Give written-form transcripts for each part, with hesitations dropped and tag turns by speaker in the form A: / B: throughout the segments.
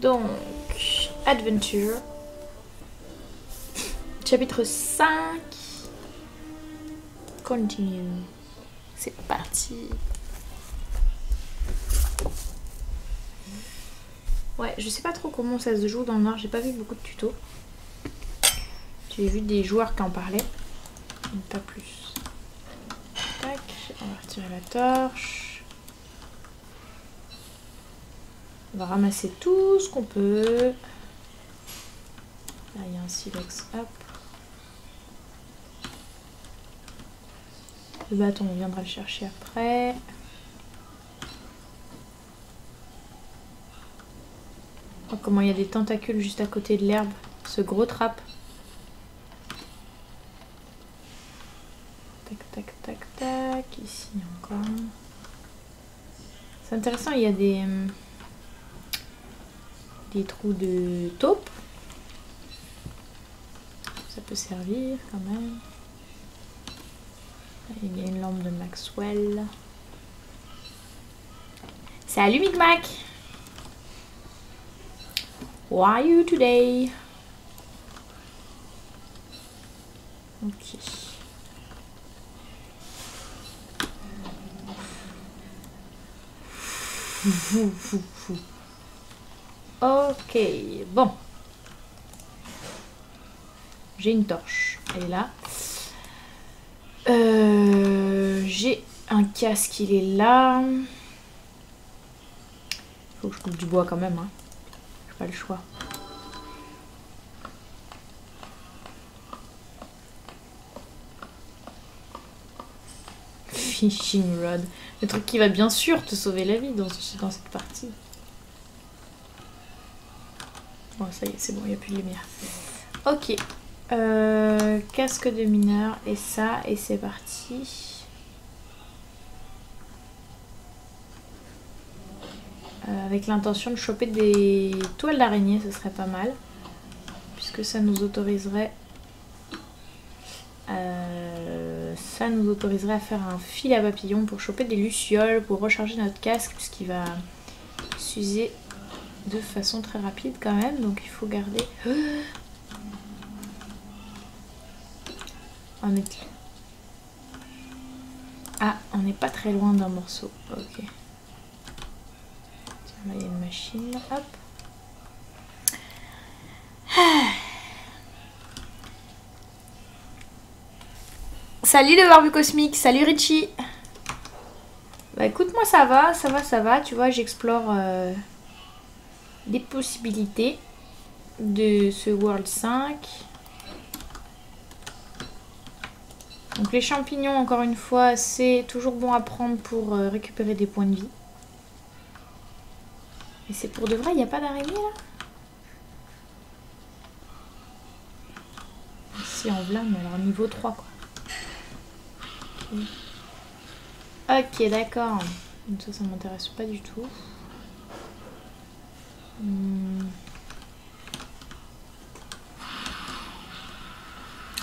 A: Donc, Adventure. Chapitre 5. Continue. C'est parti. Ouais, je sais pas trop comment ça se joue dans le noir. J'ai pas vu beaucoup de tutos. J'ai vu des joueurs qui en parlaient. Mais pas plus. Tac, on va retirer la torche. On va ramasser tout ce qu'on peut. Là, il y a un silex. Hop. Le bâton, on viendra le chercher après. Oh, comment il y a des tentacules juste à côté de l'herbe. Ce gros trap. Tac, tac, tac, tac. Ici encore. C'est intéressant, il y a des trous de taupe. Ça peut servir quand même. Il y a une lampe de Maxwell. Salut Micmac! How are you today? Ok. Ok, bon. J'ai une torche. Elle est là. J'ai un casque, il est là. Faut que je coupe du bois quand même. Hein. J'ai pas le choix. Fishing rod. Le truc qui va bien sûr te sauver la vie dans cette partie. Bon, ça y est, c'est bon, il n'y a plus de lumière. Ok. Casque de mineur et ça, et c'est parti. Avec l'intention de choper des toiles d'araignée, ce serait pas mal. Puisque ça nous autoriserait... à faire un fil à papillon pour choper des lucioles, pour recharger notre casque, puisqu'il va s'user de façon très rapide quand même. Donc il faut garder... Ah, on n'est pas très loin d'un morceau. Ok. Tiens, là il y a une machine. Hop. Salut le barbu cosmique, salut Richie. Bah écoute, moi ça va, tu vois, j'explore des possibilités de ce World 5. Donc les champignons, encore une fois, c'est toujours bon à prendre pour récupérer des points de vie. Et c'est pour de vrai, il n'y a pas d'araignée là? Ici en blâme, alors niveau 3 quoi. Ok, d'accord. Donc ça m'intéresse pas du tout.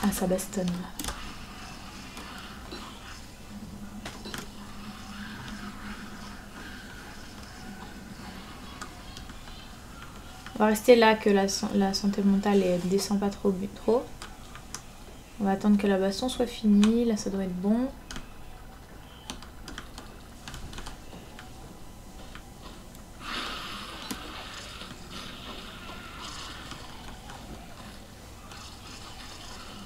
A: Ah, ça bastonne là. On va rester là que la santé mentale elle descend pas trop. On va attendre que la baston soit finie. Là, ça doit être bon.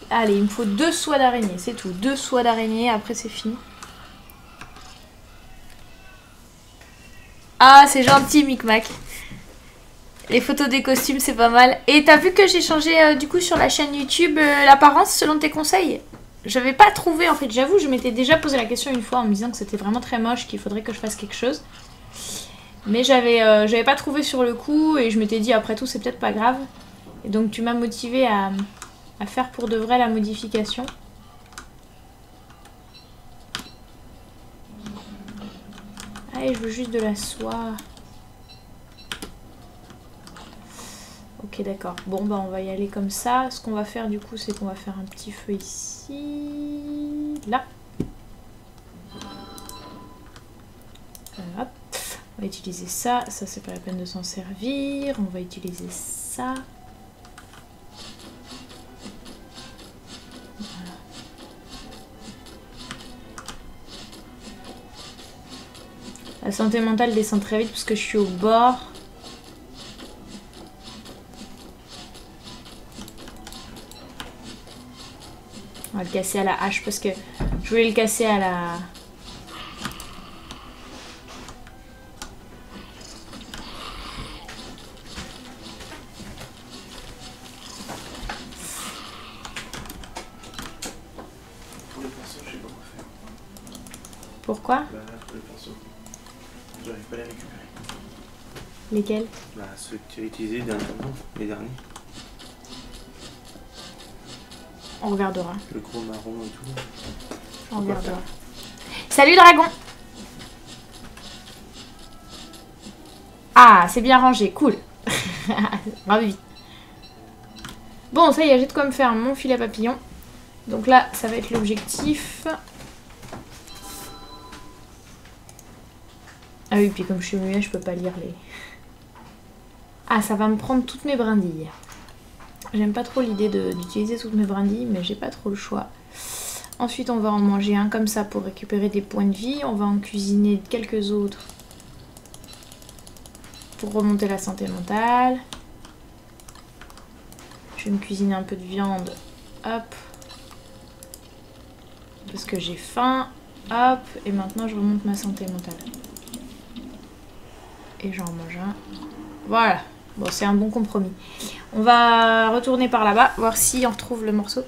A: Allez, il me faut 2 soies d'araignée, c'est tout. 2 soies d'araignée, après c'est fini. Ah, c'est gentil, Micmac. Les photos des costumes, c'est pas mal. Et t'as vu que j'ai changé du coup sur la chaîne YouTube l'apparence selon tes conseils? J'avais pas trouvé en fait, j'avoue, je m'étais déjà posé la question une fois en me disant que c'était vraiment très moche, qu'il faudrait que je fasse quelque chose. Mais j'avais pas trouvé sur le coup et je m'étais dit après tout c'est peut-être pas grave. Et donc tu m'as motivé à faire pour de vrai la modification. Allez, je veux juste de la soie. Ok, d'accord. Bon, bah on va y aller comme ça. Ce qu'on va faire du coup, c'est qu'on va faire un petit feu ici. Là. Hop. On va utiliser ça. Ça, c'est pas la peine de s'en servir. On va utiliser ça. Voilà. La santé mentale descend très vite parce que je suis au bord. On va le casser à la hache parce que je voulais le casser à la... Pourquoi?
B: Bah, les pinceaux. J'arrive pas à les récupérer.
A: Lesquels?
B: Bah, ceux que tu as utilisés dernièrement, les derniers.
A: On regardera.
B: Le gros marron et tout.
A: On regardera. Salut dragon! Ah, c'est bien rangé, cool. Ravi. Bon, ça y est, j'ai de quoi me faire mon filet papillon. Donc là, ça va être l'objectif. Ah oui, puis comme je suis muet, je peux pas lire les... Ah, ça va me prendre toutes mes brindilles. J'aime pas trop l'idée d'utiliser toutes mes brindilles, mais j'ai pas trop le choix. Ensuite, on va en manger un comme ça pour récupérer des points de vie. On va en cuisiner quelques autres pour remonter la santé mentale. Je vais me cuisiner un peu de viande. Hop. Parce que j'ai faim. Hop. Et maintenant, je remonte ma santé mentale. Et j'en mange un. Voilà. Bon, c'est un bon compromis. On va retourner par là-bas, voir si on retrouve le morceau.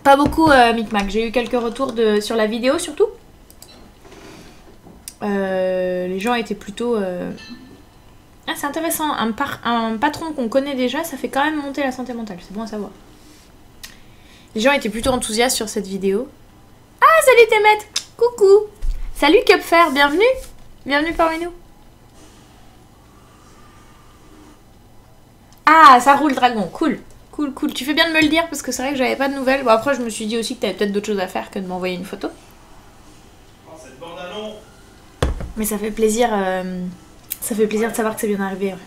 A: Pas beaucoup, Micmac. J'ai eu quelques retours sur la vidéo, surtout. Les gens étaient plutôt... Ah, c'est intéressant. Un patron qu'on connaît déjà, ça fait quand même monter la santé mentale. C'est bon à savoir. Les gens étaient plutôt enthousiastes sur cette vidéo. Ah, salut Temet. Coucou. Salut Cupfer, bienvenue. Bienvenue parmi nous. Ah, ça roule dragon, cool. Cool, cool. Tu fais bien de me le dire parce que c'est vrai que j'avais pas de nouvelles. Bon, après, je me suis dit aussi que t'avais peut-être d'autres choses à faire que de m'envoyer une photo.
B: Oh, cette bande à long.
A: Mais ça fait plaisir de savoir que c'est bien arrivé. Ouais.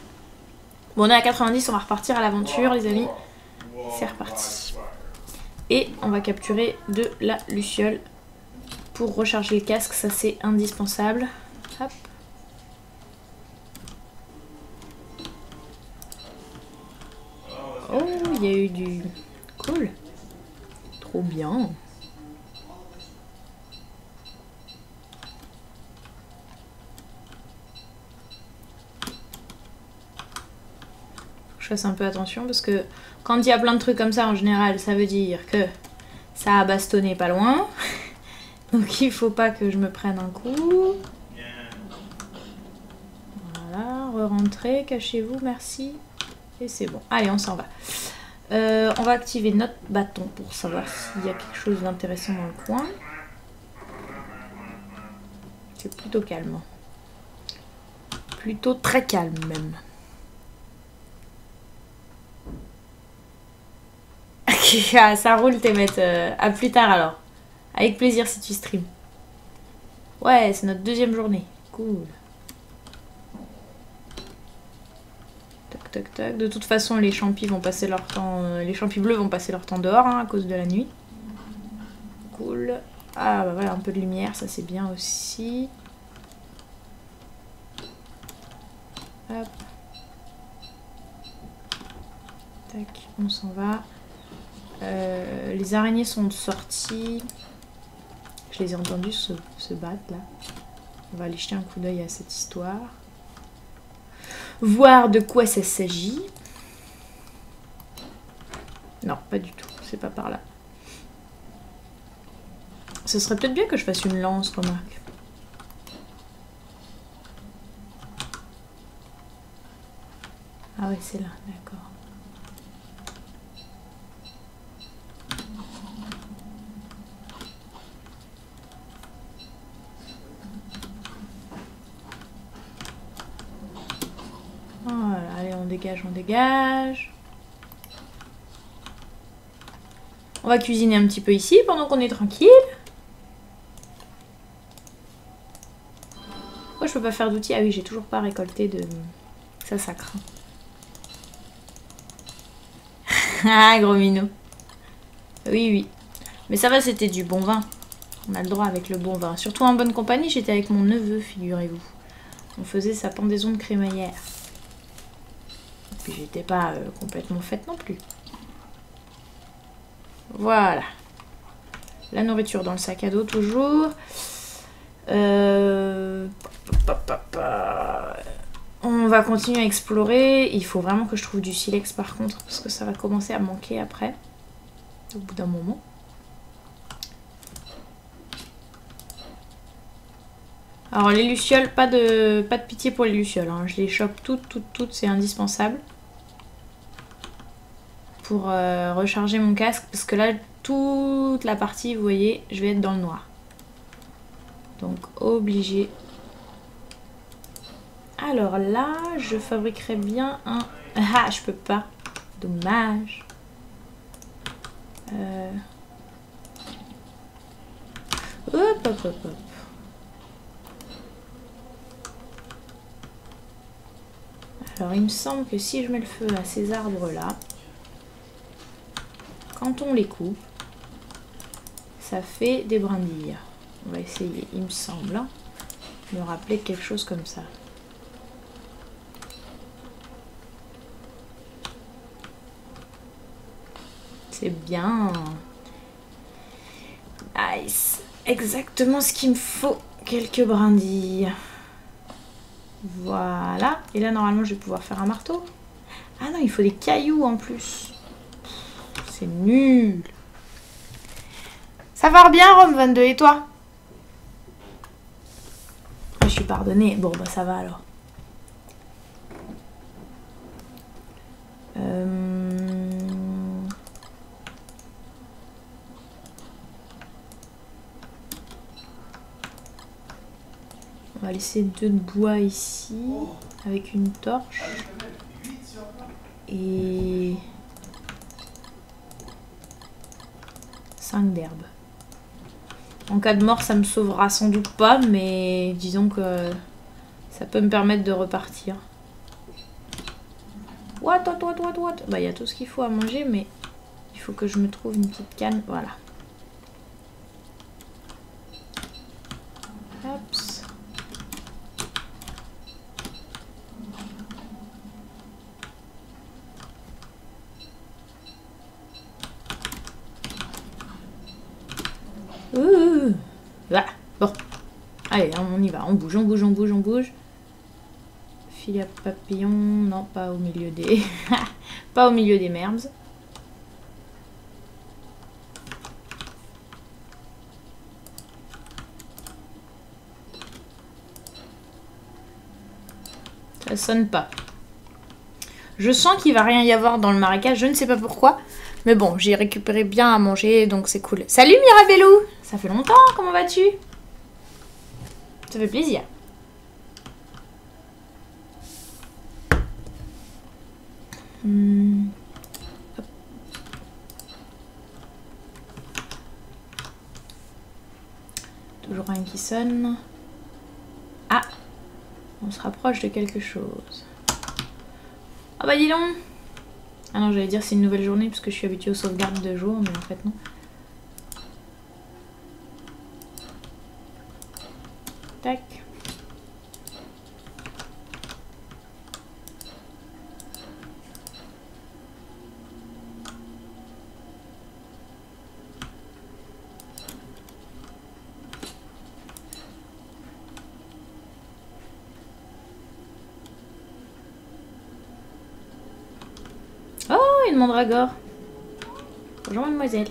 A: Bon, on est à 90, on va repartir à l'aventure, les amis. C'est reparti. Et on va capturer de la luciole pour recharger le casque. Ça, c'est indispensable. Hop. Oh, il y a eu du... Cool. Trop bien. Je fasse un peu attention parce que quand il y a plein de trucs comme ça, en général, ça veut dire que ça a bastonné pas loin. Donc il faut pas que je me prenne un coup. Voilà, re-rentrez, cachez-vous, merci. Et c'est bon. Allez, on s'en va. On va activer notre bâton pour savoir s'il y a quelque chose d'intéressant dans le coin. C'est plutôt calme. Plutôt très calme même. Ah, ça roule tes maîtres. À plus tard alors. Avec plaisir si tu streams. Ouais, c'est notre deuxième journée. Cool. Tac, tac, tac. De toute façon, les champis vont passer leur temps... les champis bleus vont passer leur temps dehors hein, à cause de la nuit. Cool. Ah, bah voilà, un peu de lumière, ça c'est bien aussi. Hop. Tac, on s'en va. Les araignées sont sorties. Je les ai entendues se battre là. On va aller jeter un coup d'œil à cette histoire. Voir de quoi ça s'agit. Non, pas du tout. C'est pas par là. Ce serait peut-être bien que je fasse une lance, remarque. Ah ouais, c'est là, d'accord. Voilà, allez, on dégage, on dégage. On va cuisiner un petit peu ici pendant qu'on est tranquille. je peux pas faire d'outils? Ah oui, j'ai toujours pas récolté de... Ça sacre. Ah, gros minot. Oui, oui. Mais ça va, c'était du bon vin. On a le droit avec le bon vin. Surtout en bonne compagnie, j'étais avec mon neveu, figurez-vous. On faisait sa pendaison de crémaillère. Et puis j'étais pas complètement faite non plus. Voilà. La nourriture dans le sac à dos toujours. On va continuer à explorer. Il faut vraiment que je trouve du silex par contre, parce que ça va commencer à manquer après. Au bout d'un moment. Alors les lucioles, pas de pitié pour les lucioles. Hein. Je les chope toutes, c'est indispensable. Pour recharger mon casque, parce que là, toute la partie, vous voyez, je vais être dans le noir. Donc obligé. Alors là, je fabriquerai bien un... Ah, je peux pas. Dommage. Hop, hop, hop, hop. Alors il me semble que si je mets le feu à ces arbres-là, quand on les coupe, ça fait des brindilles. On va essayer, il me semble, hein, me rappeler quelque chose comme ça. C'est bien. Nice. Exactement ce qu'il me faut. Quelques brindilles. Voilà. Et là, normalement, je vais pouvoir faire un marteau. Ah non, il faut des cailloux en plus. C'est nul. Ça va bien, Rome 22. Et toi? Ah, je suis pardonnée. Bon, bah ça va alors. On va laisser 2 de bois ici, avec une torche. Et 5 d'herbe. En cas de mort, ça me sauvera sans doute pas, mais disons que ça peut me permettre de repartir. What? Bah, il y a tout ce qu'il faut à manger, mais il faut que je me trouve une petite canne. Voilà. Hops. Voilà. Bon. Allez, on y va. On bouge. Filet à papillon. Non, pas au milieu des... pas au milieu des merdes. Ça sonne pas. Je sens qu'il va rien y avoir dans le marécage. Je ne sais pas pourquoi. Mais bon, j'ai récupéré bien à manger, donc c'est cool. Salut Mirabellou! Ça fait longtemps, comment vas-tu? Ça fait plaisir. Hop. Toujours rien qui sonne. Ah! On se rapproche de quelque chose. Ah bah dis donc! Ah non, j'allais dire c'est une nouvelle journée parce que je suis habituée aux sauvegardes de jour, mais en fait non. Tac. Oh, une mandragore. Bonjour mademoiselle.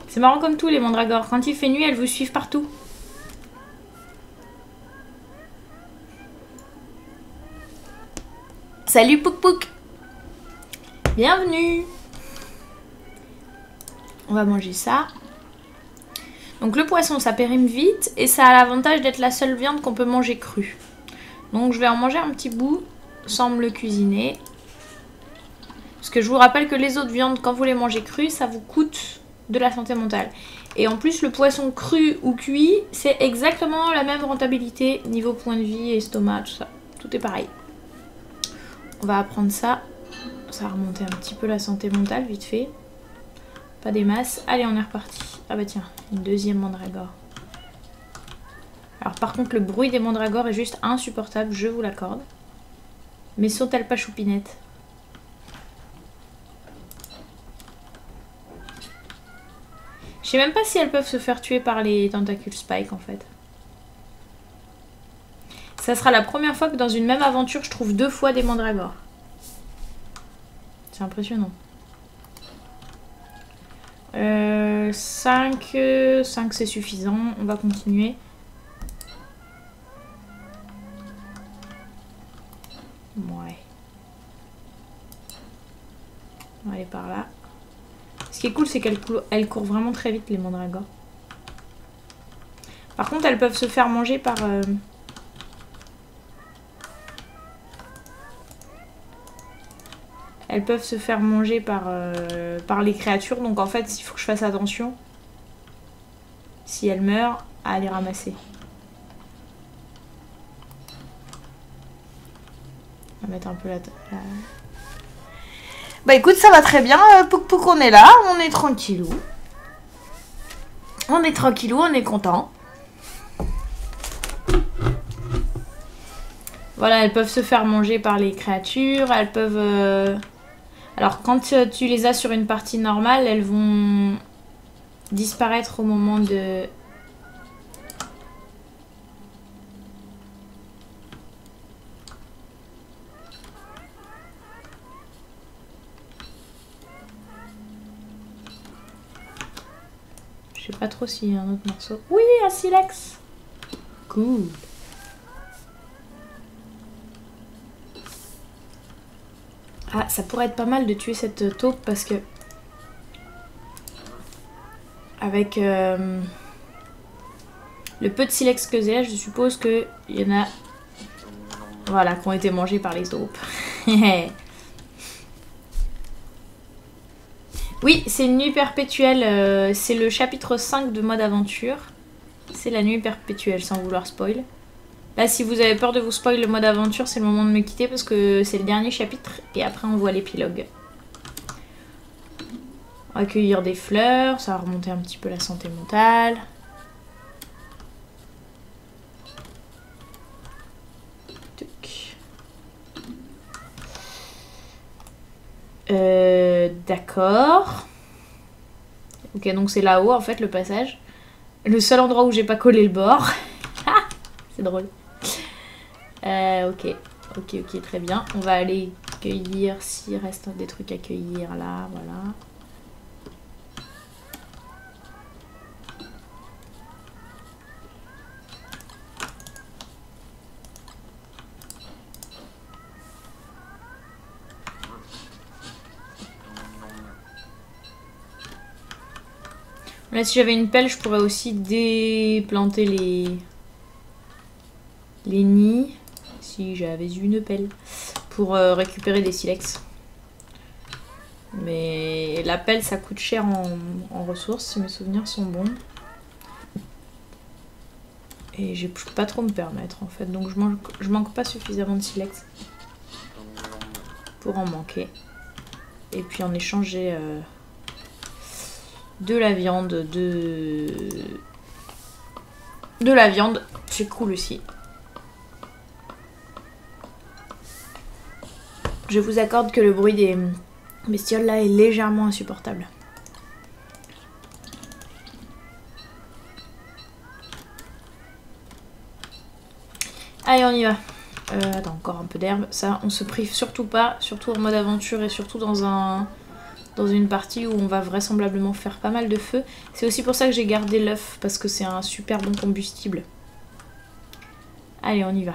A: C'est marrant comme tout les mandragores. Quand il fait nuit, elles vous suivent partout. Salut Pouk Pouk. Bienvenue. On va manger ça. Donc le poisson, ça périme vite et ça a l'avantage d'être la seule viande qu'on peut manger crue. Donc je vais en manger un petit bout sans me le cuisiner. Parce que je vous rappelle que les autres viandes, quand vous les mangez crues, ça vous coûte de la santé mentale. Et en plus, le poisson cru ou cuit, c'est exactement la même rentabilité niveau point de vie, estomac, tout ça. Tout est pareil. On va apprendre ça. Ça va remonter un petit peu la santé mentale, vite fait. Pas des masses. Allez, on est reparti. Ah bah tiens, une deuxième mandragore. Alors par contre, le bruit des mandragores est juste insupportable, je vous l'accorde. Mais sont-elles pas choupinettes? Je sais même pas si elles peuvent se faire tuer par les tentacules spike en fait. Ça sera la première fois que dans une même aventure je trouve 2 fois des mandragores. C'est impressionnant. 5 c'est suffisant, on va continuer. Ouais. On va aller par là. Ce qui est cool, c'est qu'elles courent vraiment très vite, les mandragores. Par contre, elles peuvent se faire manger par... Elles peuvent se faire manger par les créatures. Donc en fait, il faut que je fasse attention. Si elles meurent, à les ramasser. On va mettre un peu la... Bah écoute, ça va très bien. Pouk Pouk, on est là. On est tranquillou. On est tranquillou, on est content. Voilà, elles peuvent se faire manger par les créatures. Elles peuvent... Alors quand tu les as sur une partie normale, elles vont disparaître au moment de... Je sais pas trop s'il y a un autre morceau. Oui, un silex. Cool. Ah, ça pourrait être pas mal de tuer cette taupe parce que... Avec le peu de silex que j'ai, je suppose qu'il y en a... Voilà, qui ont été mangés par les taupes. Oui, c'est une nuit perpétuelle. C'est le chapitre 5 de mode aventure. C'est la nuit perpétuelle, sans vouloir spoil. Là, si vous avez peur de vous spoil le mode aventure, c'est le moment de me quitter parce que c'est le dernier chapitre. Et après, on voit l'épilogue. On va cueillir des fleurs. Ça va remonter un petit peu la santé mentale. D'accord. Ok, donc c'est là-haut en fait le passage. Le seul endroit où j'ai pas collé le bord. C'est drôle. Ok, très bien. On va aller cueillir s'il reste des trucs à cueillir là, voilà. Là, si j'avais une pelle, je pourrais aussi déplanter les nids. Si j'avais une pelle. Pour récupérer des silex. Mais la pelle, ça coûte cher en ressources, si mes souvenirs sont bons. Et je peux pas trop me permettre, en fait. Donc je manque pas suffisamment de silex pour en manquer. Et puis en échange, j'ai... de la viande, de la viande, c'est cool aussi. Je vous accorde que le bruit des bestioles là est légèrement insupportable. Allez, on y va. Attends, encore un peu d'herbe. Ça, on se prive surtout pas, surtout en mode aventure et surtout dans une partie où on va vraisemblablement faire pas mal de feu. C'est aussi pour ça que j'ai gardé l'œuf, parce que c'est un super bon combustible. Allez, on y va.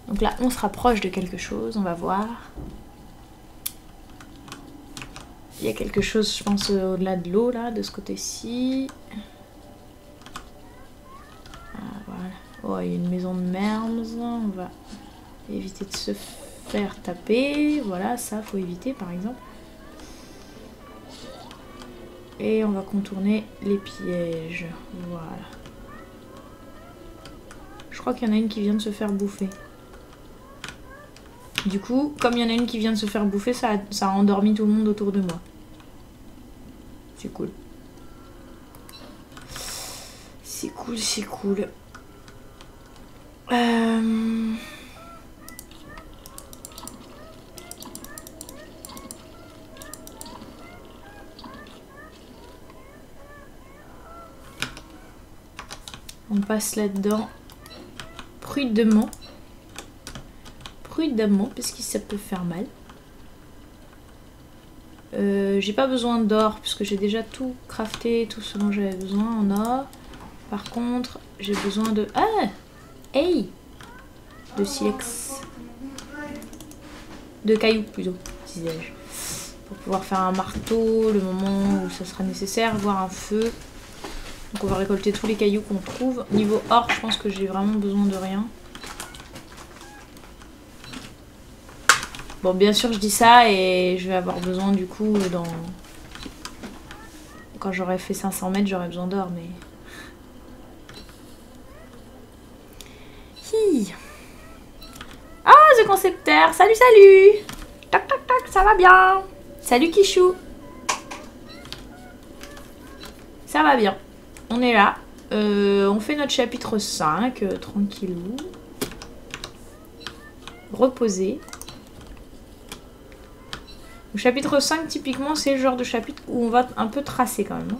A: Donc là, on se rapproche de quelque chose, on va voir. y a quelque chose, je pense, au-delà de l'eau, là, de ce côté-ci. Ah, voilà. Oh, il y a une maison de mermes. On va éviter de se faire taper. Voilà, ça, faut éviter, par exemple. Et on va contourner les pièges. Voilà. Je crois qu'il y en a une qui vient de se faire bouffer. Du coup, comme il y en a une qui vient de se faire bouffer, ça a endormi tout le monde autour de moi. C'est cool. C'est cool, c'est cool. On passe là-dedans prudemment. Prudemment, parce que ça peut faire mal. J'ai pas besoin d'or, puisque j'ai déjà tout crafté, tout ce dont j'avais besoin en or. Par contre, j'ai besoin de... Ah! Hey! De silex. De cailloux, plutôt, disais-je. Pour pouvoir faire un marteau, le moment où ça sera nécessaire, voire un feu. Donc on va récolter tous les cailloux qu'on trouve. Niveau or, je pense que j'ai vraiment besoin de rien. Bon, bien sûr, je dis ça et je vais avoir besoin du coup dans... Quand j'aurai fait 500 mètres, j'aurai besoin d'or, mais... Hi. Ah, The Concepteur. Salut, salut. Tac, tac, tac, ça va bien. Salut, Kichou. Ça va bien. On est là. On fait notre chapitre 5, tranquillou. Reposer. Le chapitre 5, typiquement, c'est le genre de chapitre où on va un peu tracer quand même.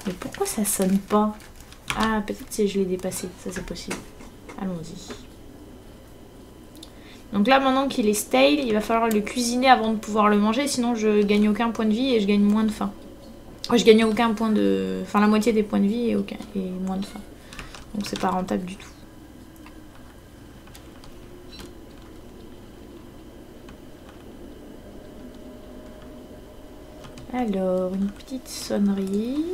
A: Mais pourquoi ça sonne pas? Ah, peut-être si je l'ai dépassé, ça c'est possible. Allons-y. Donc là, maintenant qu'il est stale, il va falloir le cuisiner avant de pouvoir le manger, sinon je gagne aucun point de vie et je gagne moins de faim. Je gagne aucun point de... Enfin, la moitié des points de vie et moins de faim. Donc c'est pas rentable du tout. Alors, une petite sonnerie.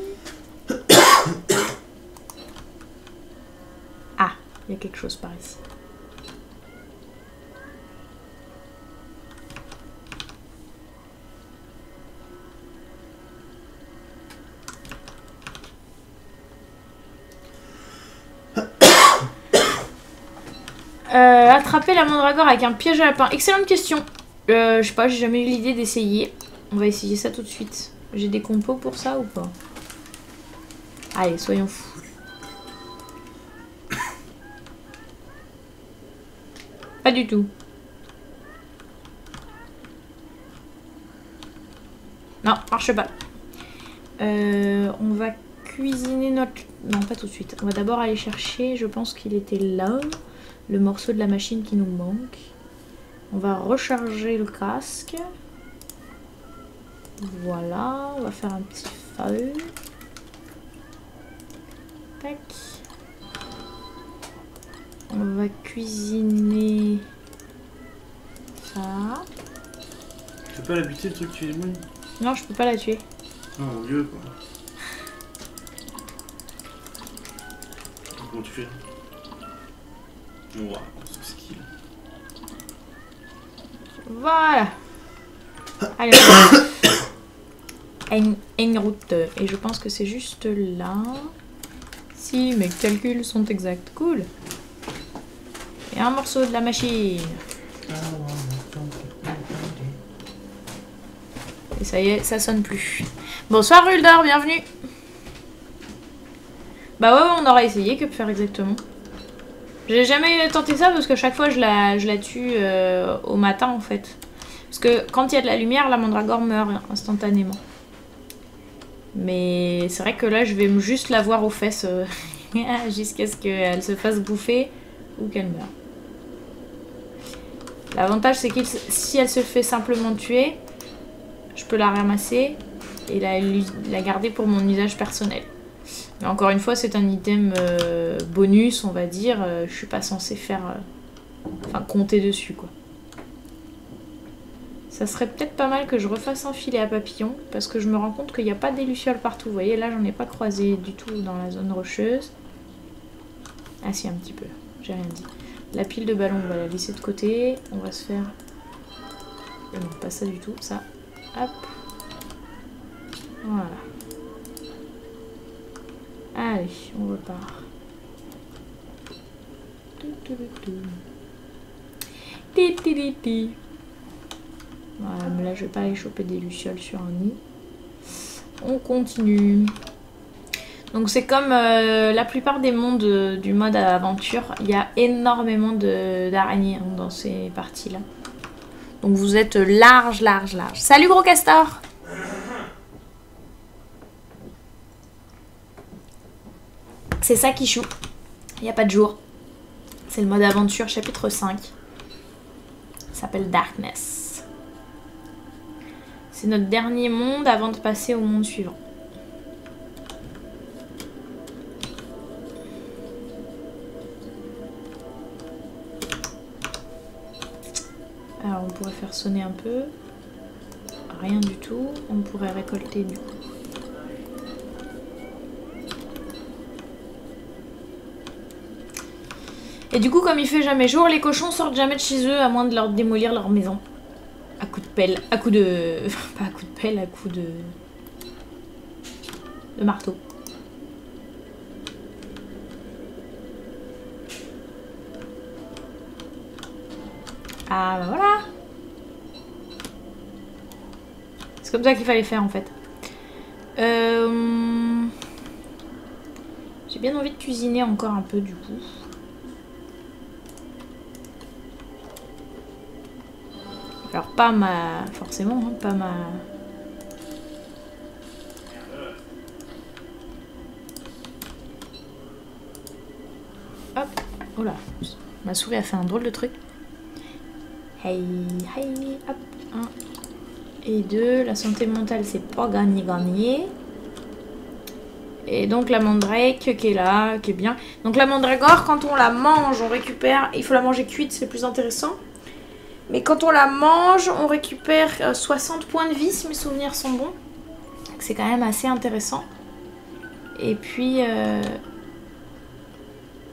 A: Ah, il y a quelque chose par ici. Attraper la mandragore avec un piège à lapin. Excellente question. Je sais pas, j'ai jamais eu l'idée d'essayer. On va essayer ça tout de suite. J'ai des compos pour ça ou pas? Allez, soyons fous. Pas du tout. Non, marche pas. On va cuisiner notre... Non, pas tout de suite. On va d'abord aller chercher, je pense qu'il était là, le morceau de la machine qui nous manque. On va recharger le casque. Voilà, on va faire un petit feu. Tac. On va cuisiner ça.
B: Tu peux pas la buter le truc que tu éloignes?
A: Non, je peux pas la tuer.
B: Oh mon dieu quoi. Comment tu fais? Waouh, ce skill.
A: Voilà. Allez, une route. Et je pense que c'est juste là. Si mes calculs sont exacts. Cool. Et un morceau de la machine. Et ça y est, ça sonne plus. Bonsoir Ruldor, bienvenue. Bah ouais, on aurait essayé, que faire exactement. J'ai jamais tenté ça parce que chaque fois je la tue au matin en fait. Parce que quand il y a de la lumière, la mandragore meurt instantanément. Mais c'est vrai que là je vais juste la voir aux fesses jusqu'à ce qu'elle se fasse bouffer ou qu'elle meure. L'avantage c'est que si elle se fait simplement tuer, je peux la ramasser et la garder pour mon usage personnel. Mais encore une fois, c'est un item bonus, on va dire. Je suis pas censée faire... Enfin, compter dessus, quoi. Ça serait peut-être pas mal que je refasse un filet à papillons, parce que je me rends compte qu'il n'y a pas des lucioles partout. Vous voyez, là, j'en ai pas croisé du tout dans la zone rocheuse. Ah si, un petit peu. J'ai rien dit. La pile de ballons, on va la laisser de côté. On va se faire... Non, pas ça du tout, ça. Hop. Voilà. Allez, on repart. Voilà, mais là je vais pas aller choper des lucioles sur un nid. On continue. Donc c'est comme la plupart des mondes du mode aventure, il y a énormément d'araignées dans ces parties-là. Donc vous êtes large. Salut gros castor! C'est ça qui choue. Il n'y a pas de jour. C'est le mode aventure chapitre 5. Ça s'appelle Darkness. C'est notre dernier monde avant de passer au monde suivant. Alors on pourrait faire sonner un peu. Rien du tout. On pourrait récolter du coup. Et du coup, comme il fait jamais jour, les cochons sortent jamais de chez eux à moins de leur démolir leur maison. À coup de pelle, à coup de... Pas à coup de pelle, à coup de marteau. Ah bah voilà. C'est comme ça qu'il fallait faire en fait. J'ai bien envie de cuisiner encore un peu du coup. Alors pas ma... forcément, hein, pas ma... Hop, oh là, ma souris a fait un drôle de truc. Hey, hop, 1 et 2. La santé mentale, c'est pas gagné. Et donc la mandrake qui est là, qui est bien. Donc la mandragore, quand on la mange, on récupère... Il faut la manger cuite, c'est plus intéressant. Mais quand on la mange, on récupère 60 points de vie si mes souvenirs sont bons. C'est quand même assez intéressant. Et puis,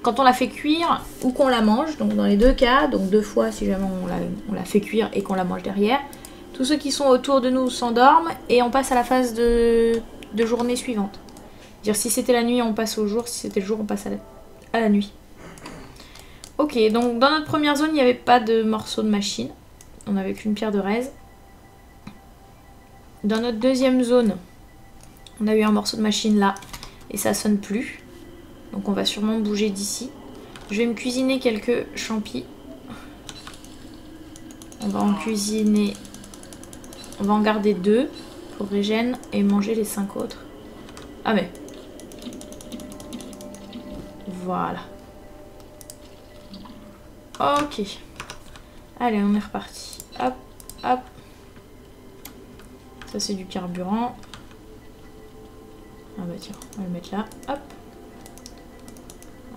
A: quand on la fait cuire ou qu'on la mange, donc dans les deux cas, donc 2 fois si jamais on la fait cuire et qu'on la mange derrière, tous ceux qui sont autour de nous s'endorment et on passe à la phase de journée suivante. C'est-à-dire si c'était la nuit, on passe au jour, si c'était le jour, on passe à la nuit. Ok, donc dans notre première zone, il n'y avait pas de morceau de machine. On n'avait qu'une pierre de raise. Dans notre deuxième zone, on a eu un morceau de machine là. Et ça sonne plus. Donc on va sûrement bouger d'ici. Je vais me cuisiner quelques champis. On va en cuisiner... On va en garder 2 pour régène et manger les 5 autres. Ah mais... Voilà. Ok. Allez, on est reparti. Hop, hop. Ça, c'est du carburant. Ah bah tiens, on va le mettre là. Hop.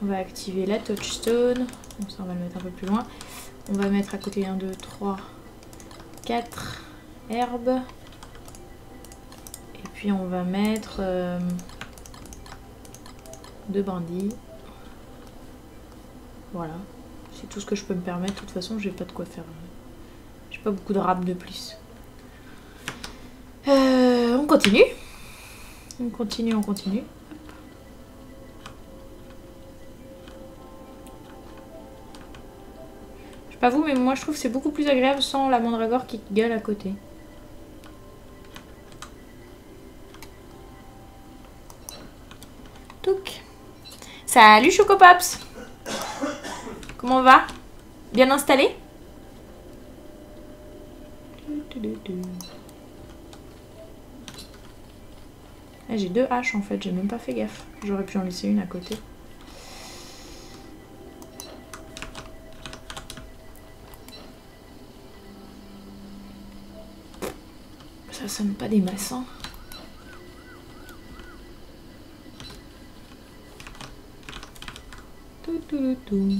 A: On va activer la touchstone. Bon, ça, on va le mettre un peu plus loin. On va mettre à côté 1, 2, 3, 4 herbes. Et puis, on va mettre 2 brindilles. Voilà. C'est tout ce que je peux me permettre. De toute façon, j'ai pas de quoi faire. J'ai pas beaucoup de râpes de plus. On continue. On continue. Je sais pas vous, mais moi je trouve que c'est beaucoup plus agréable sans la mandragore qui gueule à côté. Touc. Salut Chocopops. Comment on va? Bien installé? Ah, j'ai 2 haches en fait, j'ai même pas fait gaffe. J'aurais pu en laisser une à côté. Ça sonne pas des masses, hein. Touloutou.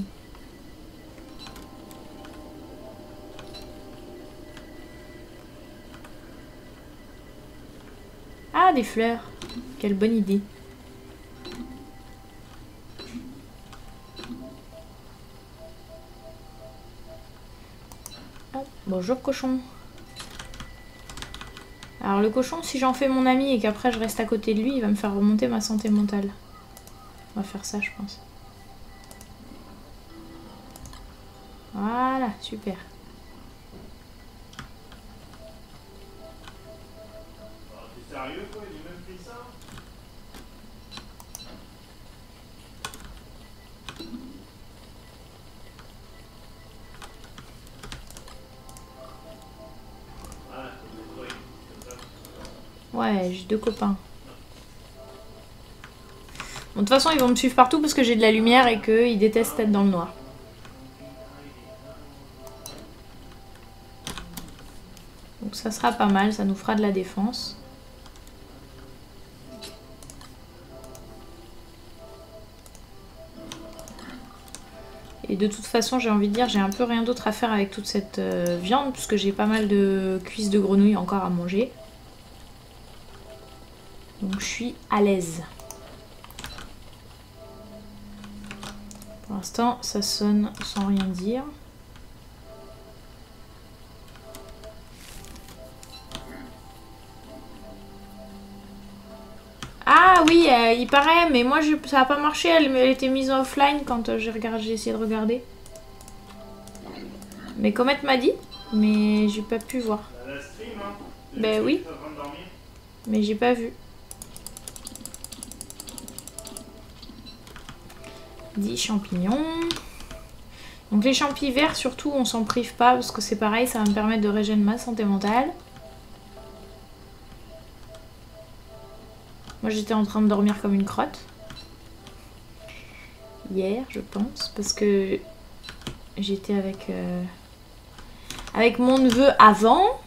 A: Ah, des fleurs. Quelle bonne idée. Oh, bonjour cochon. Alors le cochon, si j'en fais mon ami et qu'après je reste à côté de lui, il va me faire remonter ma santé mentale. On va faire ça, je pense. Voilà, super.
B: T'es sérieux quoi? Il a même fait ça?
A: Ouais, j'ai 2 copains. Bon, de toute façon, ils vont me suivre partout parce que j'ai de la lumière et qu'ils détestent être dans le noir. Donc ça sera pas mal, ça nous fera de la défense. Et de toute façon, j'ai envie de dire, j'ai un peu rien d'autre à faire avec toute cette viande puisque j'ai pas mal de cuisses de grenouille encore à manger. Donc je suis à l'aise. Pour l'instant, ça sonne sans rien dire. Ah oui, il paraît, mais moi ça n'a pas marché, elle était mise offline quand j'ai essayé de regarder. Mais Comet m'a dit, mais j'ai pas pu voir.
B: La stream, hein?
A: Ben oui. Mais j'ai pas vu. 10 champignons. Donc les champis verts, surtout, on s'en prive pas parce que c'est pareil, ça va me permettre de régénérer ma santé mentale. Moi j'étais en train de dormir comme une crotte. Hier, je pense, parce que j'étais avec mon neveu avant.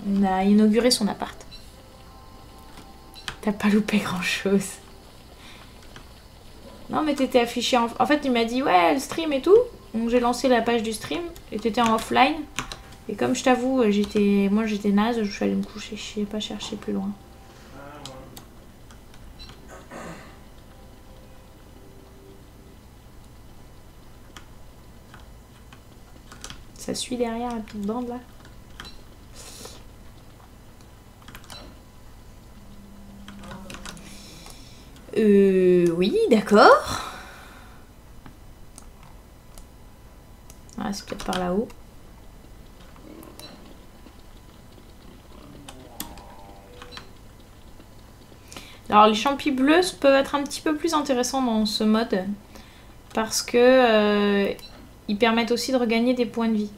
A: On a inauguré son appart. T'as pas loupé grand chose. Non mais t'étais affiché en... En fait il m'a dit ouais le stream et tout. Donc j'ai lancé la page du stream et t'étais en offline. Et comme je t'avoue moi j'étais naze, je suis allée me coucher, je n'ai pas cherché plus loin. Ça suit derrière la petite bande là. Oui, d'accord. Ah, c'est peut-être par là-haut. Alors les champis bleus peuvent être un petit peu plus intéressants dans ce mode. Parce que ils permettent aussi de regagner des points de vie.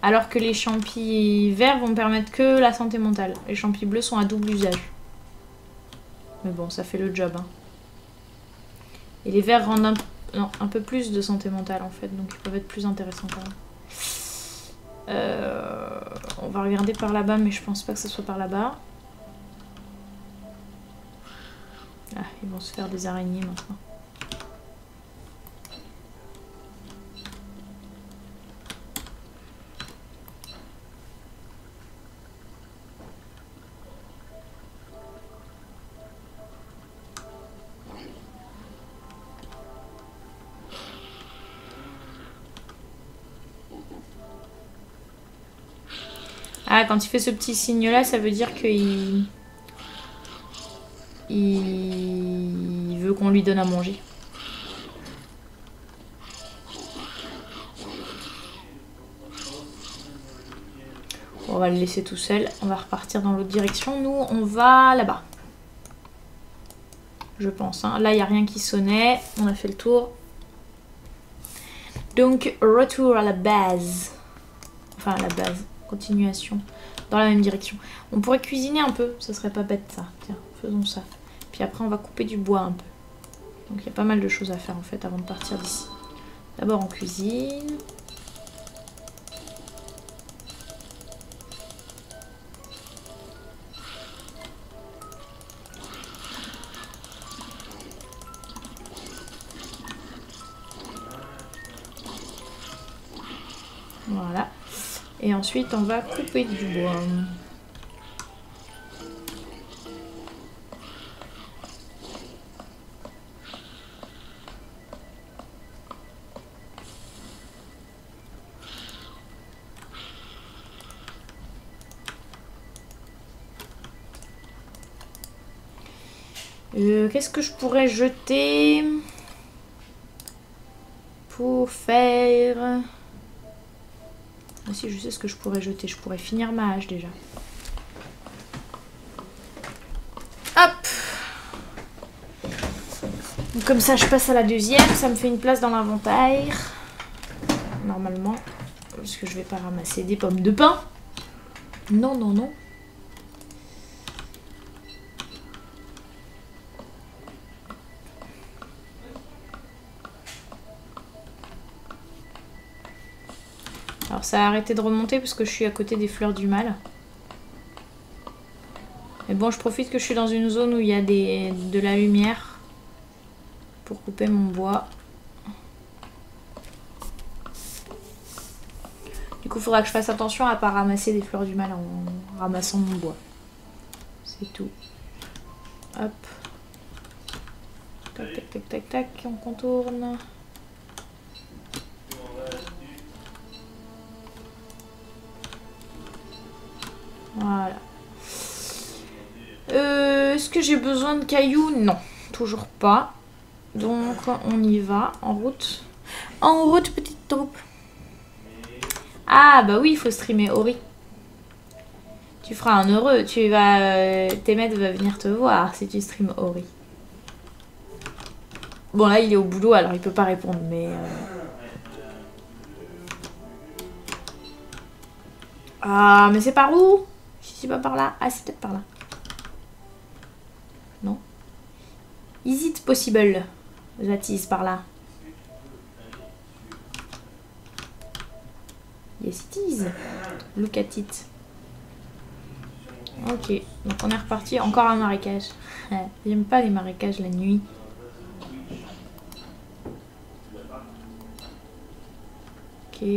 A: Alors que les champis verts vont permettre que la santé mentale. Les champis bleus sont à double usage. Mais bon, ça fait le job. Hein. Et les verts rendent un peu plus de santé mentale en fait. Donc ils peuvent être plus intéressants quand même. On va regarder par là-bas, mais je pense pas que ce soit par là-bas. Ah, ils vont se faire des araignées maintenant. Ah, quand il fait ce petit signe-là, ça veut dire qu'il veut qu'on lui donne à manger. On va le laisser tout seul. On va repartir dans l'autre direction. Nous, on va là-bas. Je pense. Hein. Là, il n'y a rien qui sonnait. On a fait le tour. Donc, retour à la base. Enfin, à la base. Continuation. Dans la même direction. On pourrait cuisiner un peu. Ça serait pas bête, ça. Tiens, faisons ça. Puis après, on va couper du bois un peu. Donc, il y a pas mal de choses à faire, en fait, avant de partir d'ici. D'abord, on cuisine. Et ensuite, on va couper du bois. Qu'est-ce que je pourrais jeter pour faire... Ah si, je sais ce que je pourrais jeter. Je pourrais finir ma hache déjà. Hop. Donc, comme ça, je passe à la deuxième. Ça me fait une place dans l'inventaire. Normalement. Parce que je vais pas ramasser des pommes de pin. Non, non, non. Alors ça a arrêté de remonter parce que je suis à côté des fleurs du mal. Mais bon, je profite que je suis dans une zone où il y a de la lumière pour couper mon bois. Du coup, il faudra que je fasse attention à ne pas ramasser des fleurs du mal en ramassant mon bois. C'est tout. Hop. Tac, tac, tac, tac, tac. On contourne. Voilà. Est-ce que j'ai besoin de cailloux? Non, toujours pas. Donc on y va, en route. En route, petite troupe. Ah bah oui, il faut streamer Ori. Tu feras un heureux. Tu vas, tes maîtres vont venir te voir si tu stream Ori. Bon là il est au boulot alors il peut pas répondre mais... Ah mais c'est par où? Si c'est pas par là. Ah c'est peut-être par là. Non. Is it possible? That is par là. Yes it is. Look at it. Ok, donc on est reparti. Encore un marécage. J'aime pas les marécages la nuit. Ok.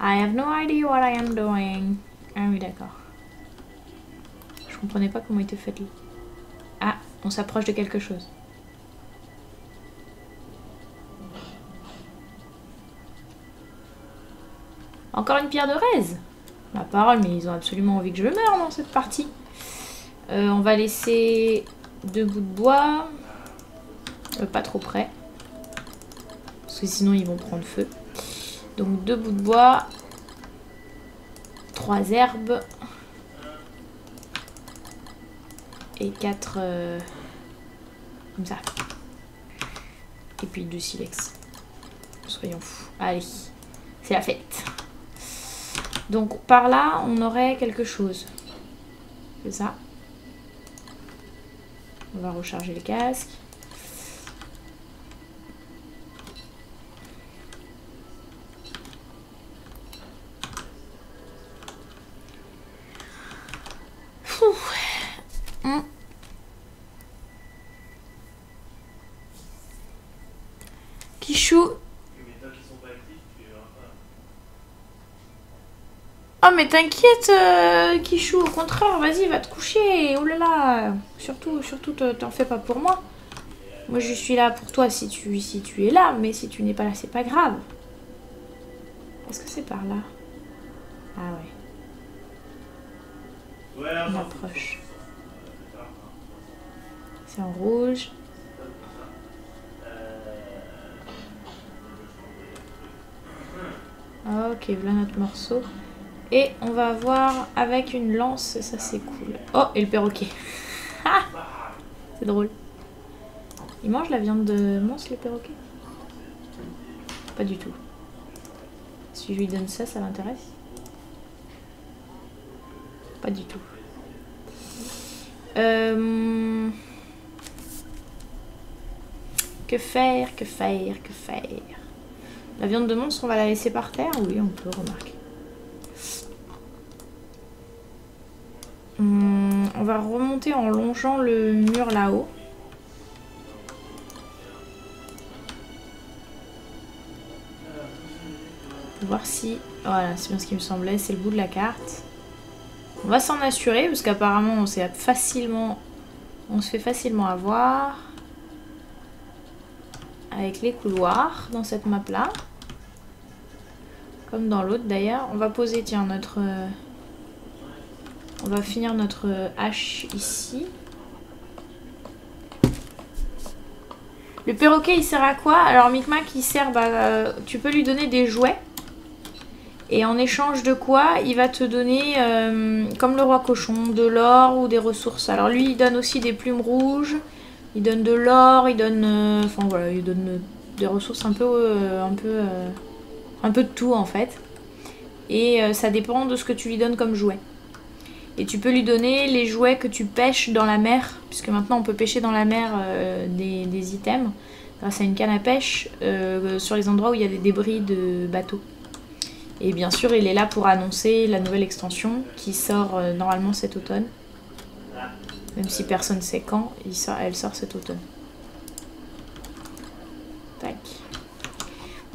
A: I have no idea what I am doing. Ah oui, d'accord. Je comprenais pas comment il était fait. Ah, on s'approche de quelque chose. Encore une pierre de raise. Ma parole, mais ils ont absolument envie que je meure dans cette partie. On va laisser 2 bouts de bois. Pas trop près. Parce que sinon ils vont prendre feu. Donc 2 bouts de bois. 3 herbes. Et 4... comme ça. Et puis 2 silex. Soyons fous. Allez. C'est la fête. Donc par là, on aurait quelque chose. C'est ça. On va recharger les casques. Kichou. Oh mais t'inquiète Kichou, au contraire, vas-y, va te coucher. Oh là là. Surtout, t'en fais pas pour moi. Moi je suis là pour toi si tu es là, mais si tu n'es pas là, c'est pas grave. Est-ce que c'est par là? Ah ouais. On approche. C'est en rouge. Ok, voilà notre morceau. Et on va voir avec une lance, ça c'est cool. Oh, et le perroquet. Ah, c'est drôle. Il mange la viande de monstre, le perroquet? Pas du tout. Si je lui donne ça, ça l'intéresse? Pas du tout. Que faire? La viande de monstre, on va la laisser par terre? Oui, on peut, remarquer. On va remonter en longeant le mur là-haut. Pour voir si... Voilà, c'est bien ce qui me semblait, c'est le bout de la carte. On va s'en assurer, parce qu'apparemment on se fait facilement avoir. Avec les couloirs dans cette map là. Comme dans l'autre d'ailleurs. On va poser, tiens, notre... On va finir notre hache ici. Le perroquet il sert à quoi? Alors Micmac il sert, tu peux lui donner des jouets. Et en échange de quoi il va te donner, comme le roi cochon, de l'or ou des ressources. Alors lui il donne aussi des plumes rouges. Il donne de l'or, il donne... Enfin voilà, il donne des ressources un peu de tout en fait. Et ça dépend de ce que tu lui donnes comme jouet. Et tu peux lui donner les jouets que tu pêches dans la mer, puisque maintenant on peut pêcher dans la mer des items, grâce à une canne à pêche, sur les endroits où il y a des débris de bateaux. Et bien sûr, il est là pour annoncer la nouvelle extension qui sort normalement cet automne. Même si personne ne sait quand, elle sort cet automne. Tac.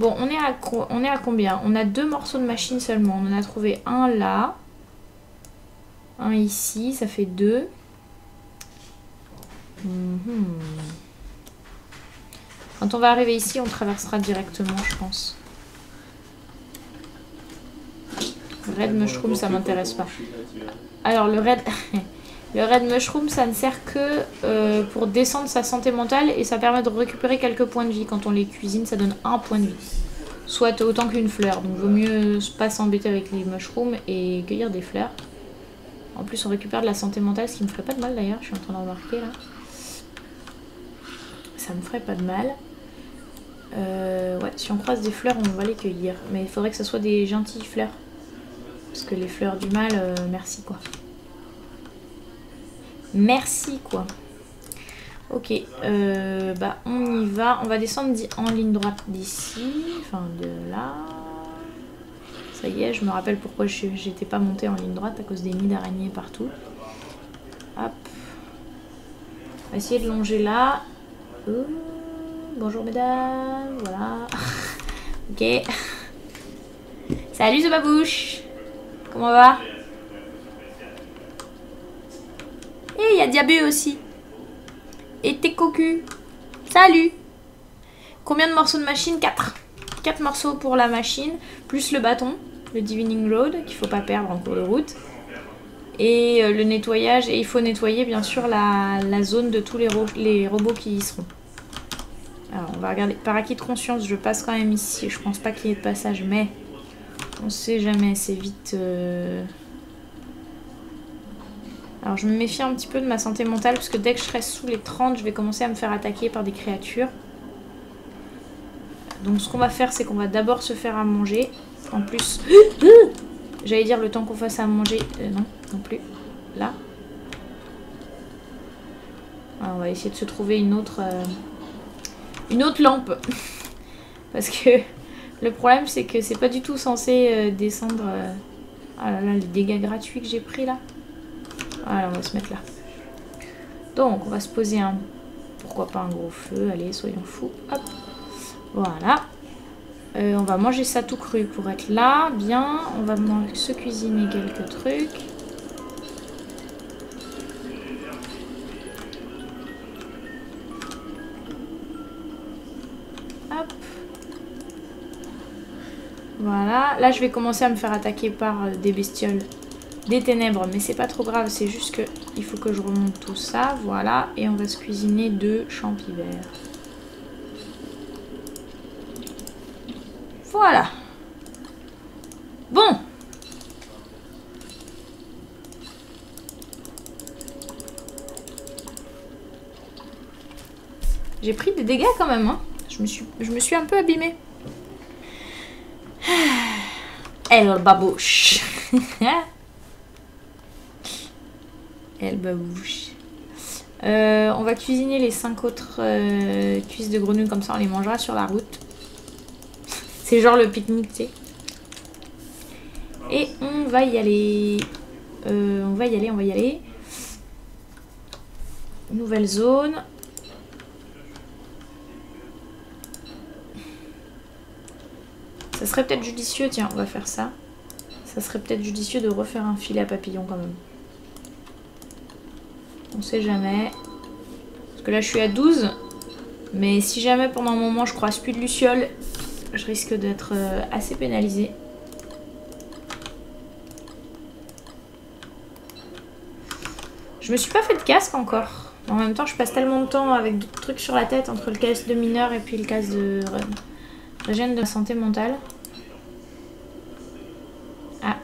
A: Bon, on est à combien? On a 2 morceaux de machine seulement. On en a trouvé un là. Un ici, ça fait 2. Quand on va arriver ici, on traversera directement, je pense. Red Mushroom, ça m'intéresse pas. Alors, le Red Mushroom, ça ne sert que pour descendre sa santé mentale et ça permet de récupérer quelques points de vie. Quand on les cuisine, ça donne 1 point de vie. Soit autant qu'une fleur. Donc, vaut mieux pas s'embêter avec les mushrooms et cueillir des fleurs. En plus, on récupère de la santé mentale, ce qui me ferait pas de mal d'ailleurs. Je suis en train de remarquer là. Ça me ferait pas de mal. Ouais, si on croise des fleurs, on va les cueillir. Mais il faudrait que ce soit des gentilles fleurs. Parce que les fleurs du mal, merci quoi. Merci quoi. Ok, on y va. On va descendre en ligne droite d'ici. Enfin, de là. Ça y est, je me rappelle pourquoi j'étais pas montée en ligne droite à cause des nids d'araignées partout. Hop. On va essayer de longer là. Bonjour mesdames. Voilà. Ok. Salut The Babouche. Comment va? Et il y a Diabu aussi. Et t'es cocu. Salut. Combien de morceaux de machine? 4. 4 morceaux pour la machine, plus le bâton, le Divining Rod, qu'il ne faut pas perdre en cours de route. Et le nettoyage, et il faut nettoyer bien sûr la zone de tous les robots qui y seront. Alors on va regarder, par acquis de conscience, je passe quand même ici, je pense pas qu'il y ait de passage, mais on sait jamais, c'est vite... Alors je me méfie un petit peu de ma santé mentale, parce que dès que je serai sous les 30, je vais commencer à me faire attaquer par des créatures. Donc ce qu'on va faire, c'est qu'on va d'abord se faire à manger. En plus, j'allais dire le temps qu'on fasse à manger, non, non plus. Là. Alors, on va essayer de se trouver une autre lampe. Parce que le problème, c'est que c'est pas du tout censé descendre... Ah là là, les dégâts gratuits que j'ai pris là. Voilà, on va se mettre là. Donc, on va se poser un... Pourquoi pas un gros feu, allez, soyons fous. Hop. Voilà. On va manger ça tout cru pour être là. Bien. On va se cuisiner quelques trucs. Hop. Voilà. Là, je vais commencer à me faire attaquer par des bestioles des ténèbres. Mais c'est pas trop grave. C'est juste que il faut que je remonte tout ça. Voilà. Et on va se cuisiner 2 champis verts. Voilà. Bon. J'ai pris des dégâts quand même, hein. Je me suis un peu abîmée. Elle babouche. Elle babouche. On va cuisiner les 5 autres cuisses de grenouille, comme ça on les mangera sur la route. C'est genre le pique-nique, tu sais. Et on va y aller. On va y aller. Nouvelle zone. Ça serait peut-être judicieux, tiens, on va faire ça. Ça serait peut-être judicieux de refaire un filet à papillons quand même. On sait jamais. Parce que là je suis à 12. Mais si jamais pendant un moment je croise plus de lucioles, je risque d'être assez pénalisée. Je me suis pas fait de casque encore. En même temps je passe tellement de temps avec d'autres trucs sur la tête entre le casque de mineur et puis le casque de régène de santé mentale. Ah.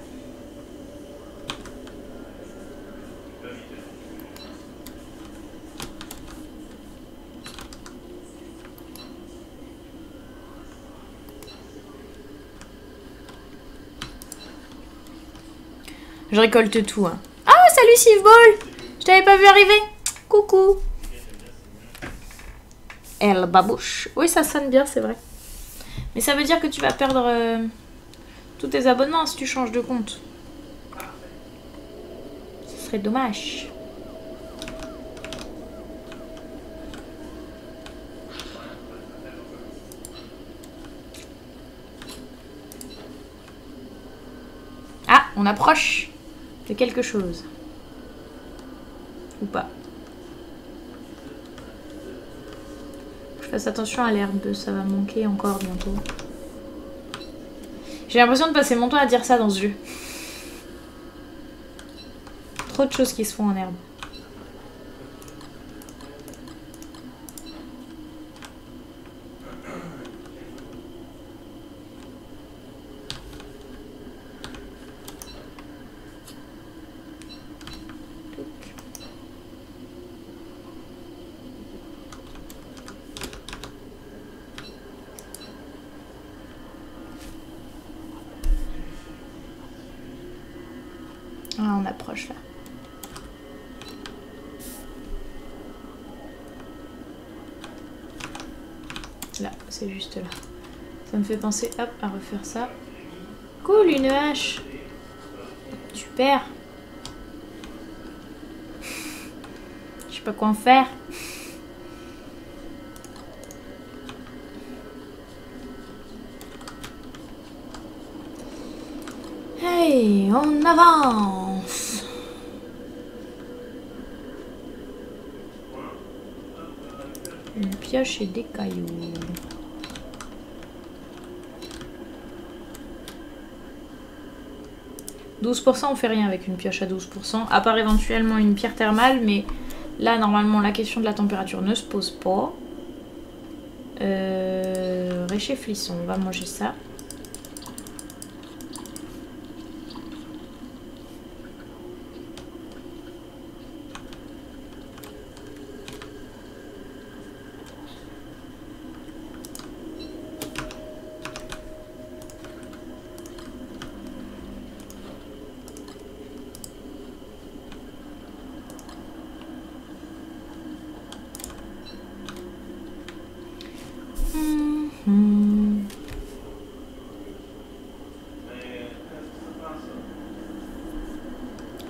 A: Je récolte tout. Hein. Ah, salut Siveball! Je t'avais pas vu arriver. Coucou. Elle babouche. Oui, ça sonne bien, c'est vrai. Mais ça veut dire que tu vas perdre tous tes abonnements si tu changes de compte. Ce serait dommage. Ah, on approche de quelque chose. Ou pas. Je fasse attention à l'herbe, ça va manquer encore bientôt. J'ai l'impression de passer mon temps à dire ça dans ce jeu. Trop de choses qui se font en herbe. Ah, on approche là. Là, c'est juste là. Ça me fait penser, hop, à refaire ça. Cool, une hache. Super. Je sais pas quoi en faire. Hey, on avance. Une pioche et des cailloux. « 12%, on fait rien avec une pioche à 12%, à part éventuellement une pierre thermale, mais là, normalement, la question de la température ne se pose pas. Réchauffisson, on va manger ça.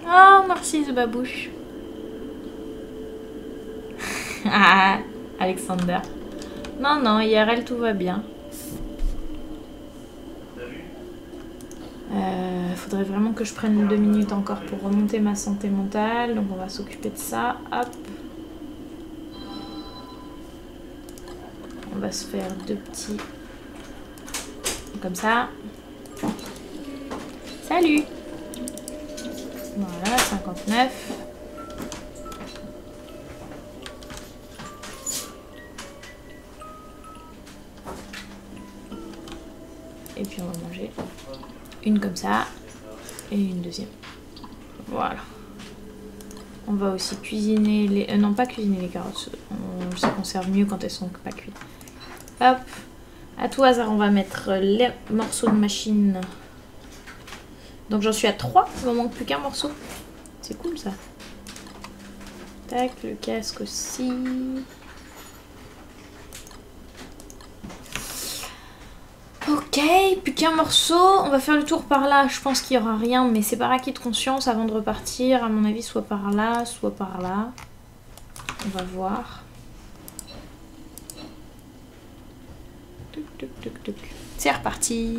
A: Oh, merci The Babouche. Ah, Alexander. Non, non, IRL, tout va bien. Faudrait vraiment que je prenne 2 minutes encore pour remonter ma santé mentale. Donc on va s'occuper de ça. Hop. On va se faire 2 petits... Comme ça. Salut. Voilà, 59. Et puis on va manger une comme ça et une deuxième. Voilà. On va aussi cuisiner les... non, pas cuisiner les carottes. On se conserve mieux quand elles sont pas cuites. Hop. À tout hasard, on va mettre les morceaux de machine. Donc j'en suis à 3. Il me manque plus qu'un morceau. C'est cool ça. Tac, le casque aussi. Ok, plus qu'un morceau. On va faire le tour par là. Je pense qu'il n'y aura rien, mais c'est par acquis de conscience avant de repartir. À mon avis, soit par là, soit par là. On va voir. C'est reparti.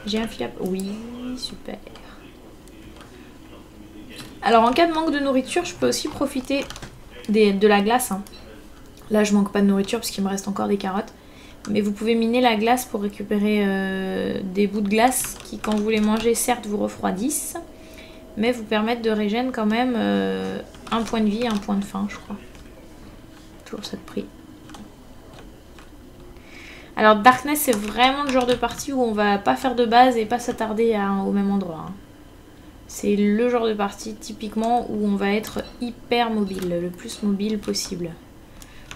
A: J'ai un fil à... Oui, super. Alors en cas de manque de nourriture, je peux aussi profiter de la glace. Hein. Là, je manque pas de nourriture parce qu'il me reste encore des carottes. Mais vous pouvez miner la glace pour récupérer des bouts de glace qui, quand vous les mangez, certes vous refroidissent, mais vous permettent de régénérer quand même un point de vie et un point de faim, je crois. Toujours ça de prix. Alors Darkness, c'est vraiment le genre de partie où on va pas faire de base et pas s'attarder au même endroit. Hein. C'est le genre de partie typiquement où on va être hyper mobile, le plus mobile possible.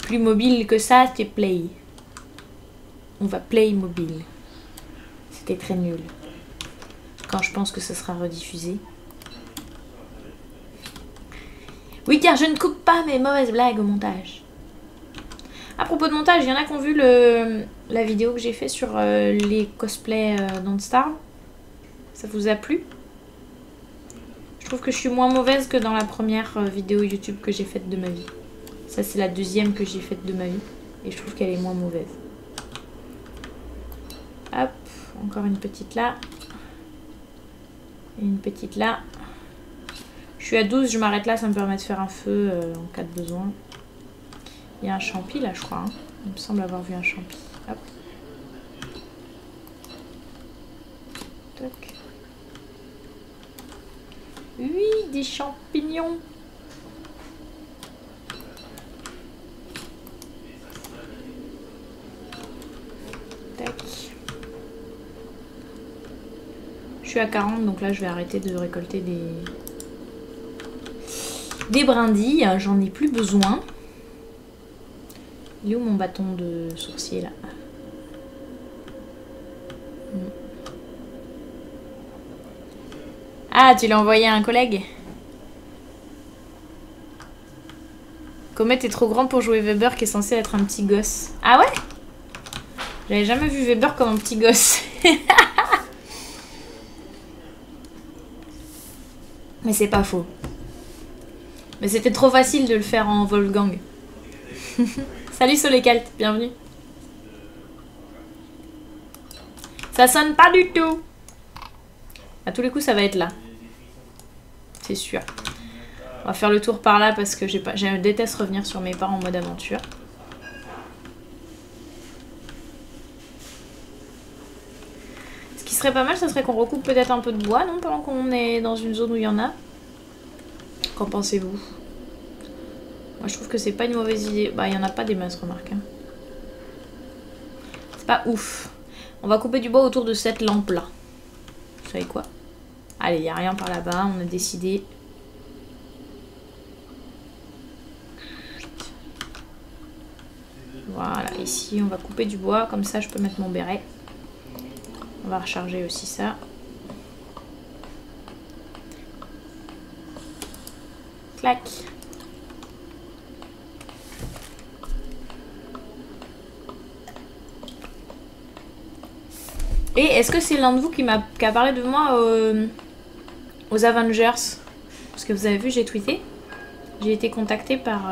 A: Plus mobile que ça, c'est play. On va play mobile. C'était très nul. Quand je pense que ce sera rediffusé. Oui, car je ne coupe pas mes mauvaises blagues au montage. À propos de montage, il y en a qui ont vu la vidéo que j'ai fait sur les cosplays Don't Starve. Ça vous a plu? Je trouve que je suis moins mauvaise que dans la première vidéo YouTube que j'ai faite de ma vie. Ça, c'est la deuxième que j'ai faite de ma vie. Et je trouve qu'elle est moins mauvaise. Hop, encore une petite là. Et une petite là. Je suis à 12, je m'arrête là, ça me permet de faire un feu en cas de besoin. Il y a un champi là, je crois. Hein. Il me semble avoir vu un champi. Hop. Toc. Oui, des champignons. Tac. Je suis à 40, donc là je vais arrêter de récolter des brindilles. J'en ai plus besoin. Il est où mon bâton de sourcier là? Ah, tu l'as envoyé à un collègue? Comet est trop grand pour jouer Weber qui est censé être un petit gosse. Ah ouais? J'avais jamais vu Weber comme un petit gosse. Mais c'est pas faux. Mais c'était trop facile de le faire en Wolfgang. Salut Solecalt, bienvenue. Ça sonne pas du tout. À tous les coups, ça va être là. C'est sûr. On va faire le tour par là parce que je déteste revenir sur mes pas en mode aventure. Ce qui serait pas mal, ça serait qu'on recoupe peut-être un peu de bois, non? Pendant qu'on est dans une zone où il y en a. Qu'en pensez-vous? Moi, je trouve que c'est pas une mauvaise idée. Bah, il y en a pas des masses, remarque. Hein. C'est pas ouf. On va couper du bois autour de cette lampe-là. Vous savez quoi? Allez, il n'y a rien par là-bas. On a décidé. Voilà, ici, on va couper du bois. Comme ça, je peux mettre mon béret. On va recharger aussi ça. Clac. Et est-ce que c'est l'un de vous qui a parlé de moi aux Avengers? Parce que vous avez vu, j'ai tweeté. J'ai été contactée par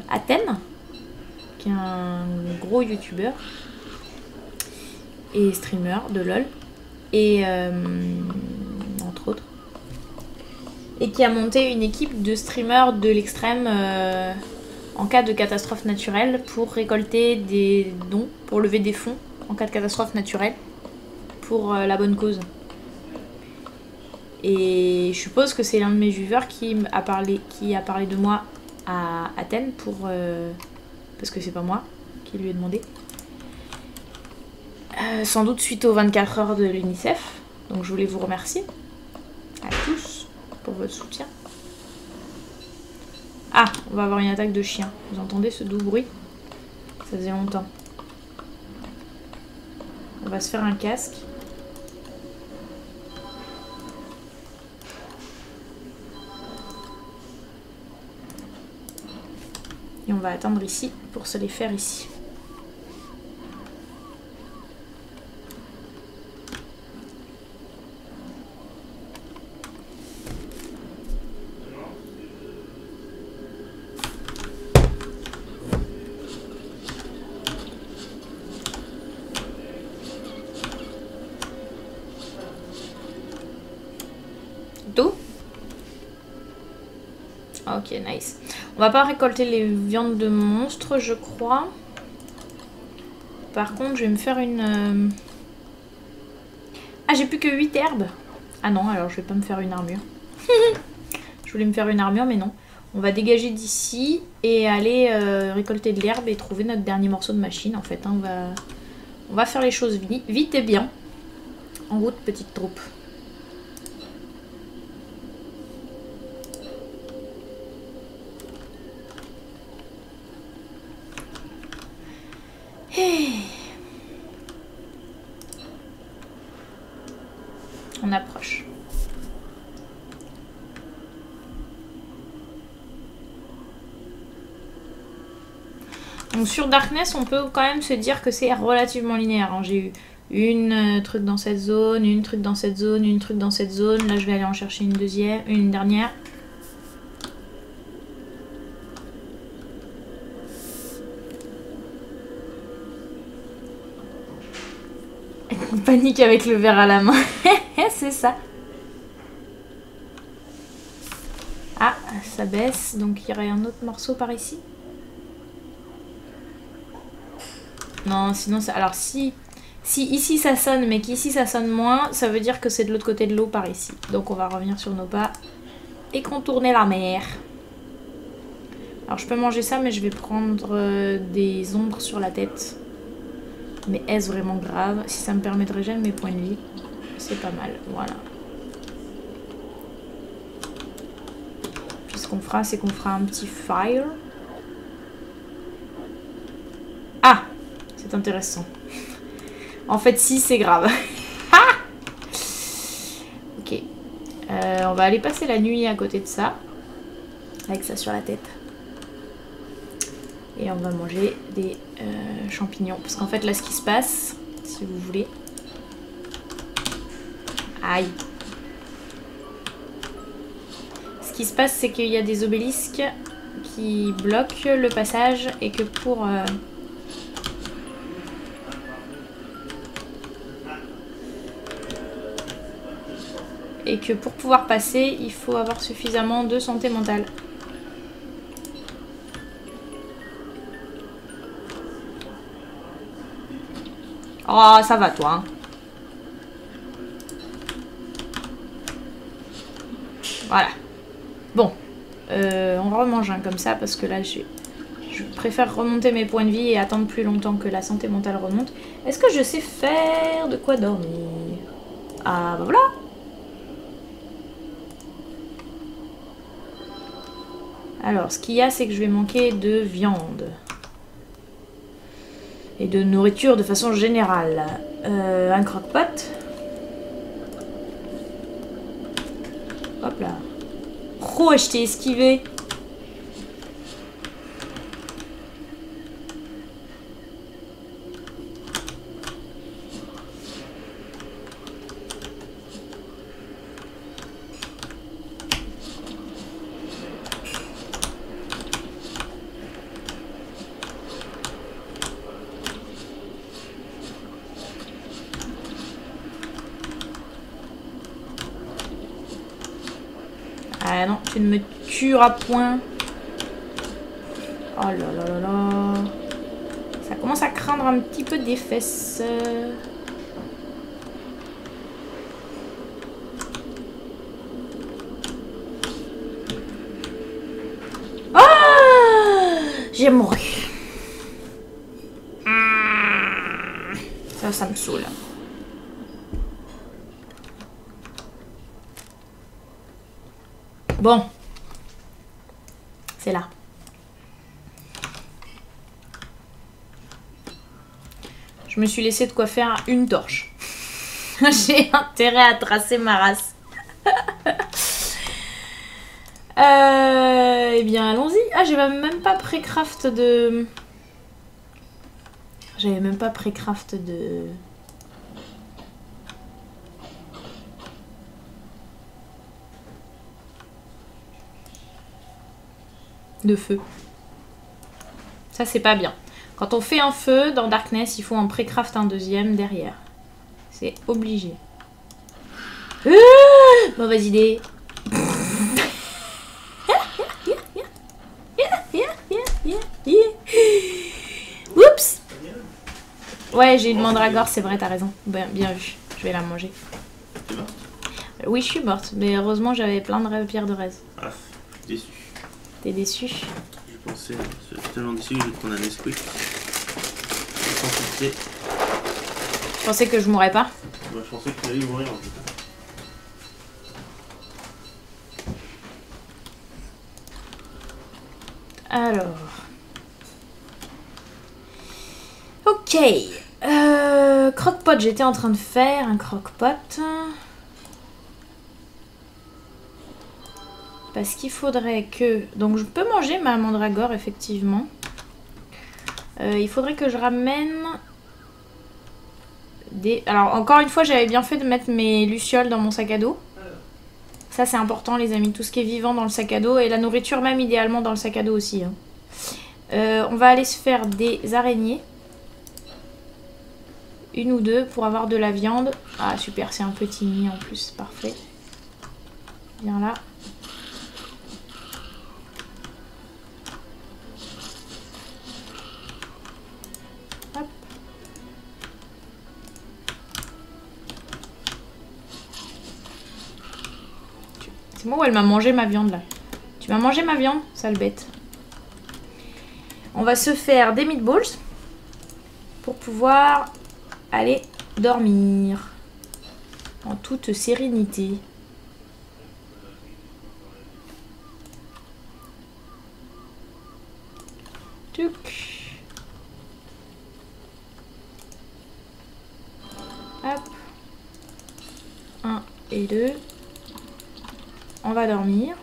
A: Athènes, qui est un gros youtubeur et streamer de LOL. Et entre autres. Et qui a monté une équipe de streamers de l'extrême en cas de catastrophe naturelle pour récolter des dons, pour lever des fonds en cas de catastrophe naturelle pour la bonne cause. Et je suppose que c'est l'un de mes viewers qui a parlé de moi à Athènes pour parce que c'est pas moi qui lui ai demandé. Sans doute suite aux 24 heures de l'UNICEF. Donc je voulais vous remercier à tous pour votre soutien. Ah, on va avoir une attaque de chien. Vous entendez ce doux bruit? Ça faisait longtemps. On va se faire un casque. Et on va attendre ici pour se les faire ici. Ok, nice. On va pas récolter les viandes de monstres, je crois. Par contre, je vais me faire une... Ah, j'ai plus que 8 herbes. Ah non, alors je vais pas me faire une armure. Je voulais me faire une armure, mais non. On va dégager d'ici et aller récolter de l'herbe et trouver notre dernier morceau de machine, en fait. Hein. On va faire les choses vite et bien. En route, petite troupe. On approche. Donc sur Darkness, on peut quand même se dire que c'est relativement linéaire. Hein. J'ai eu une truc dans cette zone, une truc dans cette zone, une truc dans cette zone. Là, je vais aller en chercher une dernière. Panique avec le verre à la main. C'est ça. Ah, ça baisse. Donc il y aurait un autre morceau par ici. Non, sinon ça... Alors si ici ça sonne, mais qu'ici ça sonne moins, ça veut dire que c'est de l'autre côté de l'eau par ici. Donc on va revenir sur nos pas et contourner la mer. Alors je peux manger ça, mais je vais prendre des ombres sur la tête. Mais est-ce vraiment grave? Si ça me permet de régénérer mes points de vie, c'est pas mal. Voilà. Puis ce qu'on fera, c'est qu'on fera un petit fire. Ah! C'est intéressant. En fait, si, c'est grave. Ok. On va aller passer la nuit à côté de ça. Avec ça sur la tête. Et on va manger des champignons. Parce qu'en fait, là, ce qui se passe, si vous voulez... Aïe. Ce qui se passe, c'est qu'il y a des obélisques qui bloquent le passage et que pour... Et que pour pouvoir passer, il faut avoir suffisamment de santé mentale. Oh, ça va toi. Hein. Voilà. Bon. On remange un comme ça parce que là, je préfère remonter mes points de vie et attendre plus longtemps que la santé mentale remonte. Est-ce que je sais faire de quoi dormir? Ah, bah voilà. Alors, ce qu'il y a, c'est que je vais manquer de viande. Et de nourriture de façon générale. Un croque-pot. Hop là. Oh, je t'ai esquivé. Ah non, tu ne me tueras point. Oh là là là là. Ça commence à craindre un petit peu des fesses. Ah! J'ai mouru. Ça me saoule. Bon. C'est là. Je me suis laissé de quoi faire une torche. J'ai intérêt à tracer ma race. Eh bien, allons-y. Ah, j'ai même pas pré-craft de... J'avais même pas pré-craft de... de feu. Ça, c'est pas bien. Quand on fait un feu dans Darkness, il faut en pré-craft un deuxième derrière. C'est obligé. Mauvaise idée. Oups. Ouais, j'ai une mandragore, c'est vrai, t'as raison. Bien vu. Je vais la manger.
B: T'es morte?
A: Oui, je suis morte, mais heureusement, j'avais plein de pierres de raise.
B: Ah, déçu.
A: T'es déçu?
B: Je pensais, je suis tellement déçu que je vais prendre un Nesquik. Sans pitié.
A: Je pensais que je mourrais pas.
B: Moi, je pensais que tu allais mourir en fait.
A: Alors. Ok. Croque-pot, j'étais en train de faire un croque-pot. Parce qu'il faudrait que... Donc je peux manger ma mandragore, effectivement. Il faudrait que je ramène... des... Alors encore une fois, j'avais bien fait de mettre mes lucioles dans mon sac à dos. Ça c'est important les amis, tout ce qui est vivant dans le sac à dos. Et la nourriture même idéalement dans le sac à dos aussi. Hein. On va aller se faire des araignées. Une ou deux pour avoir de la viande. Ah super, c'est un petit nid en plus, parfait. Viens là. Hop. C'est moi où elle m'a mangé ma viande là. Tu m'as mangé ma viande, sale bête. On va se faire des meatballs pour pouvoir aller dormir en toute sérénité. Tuc. Hop. 1 et 2. On va dormir.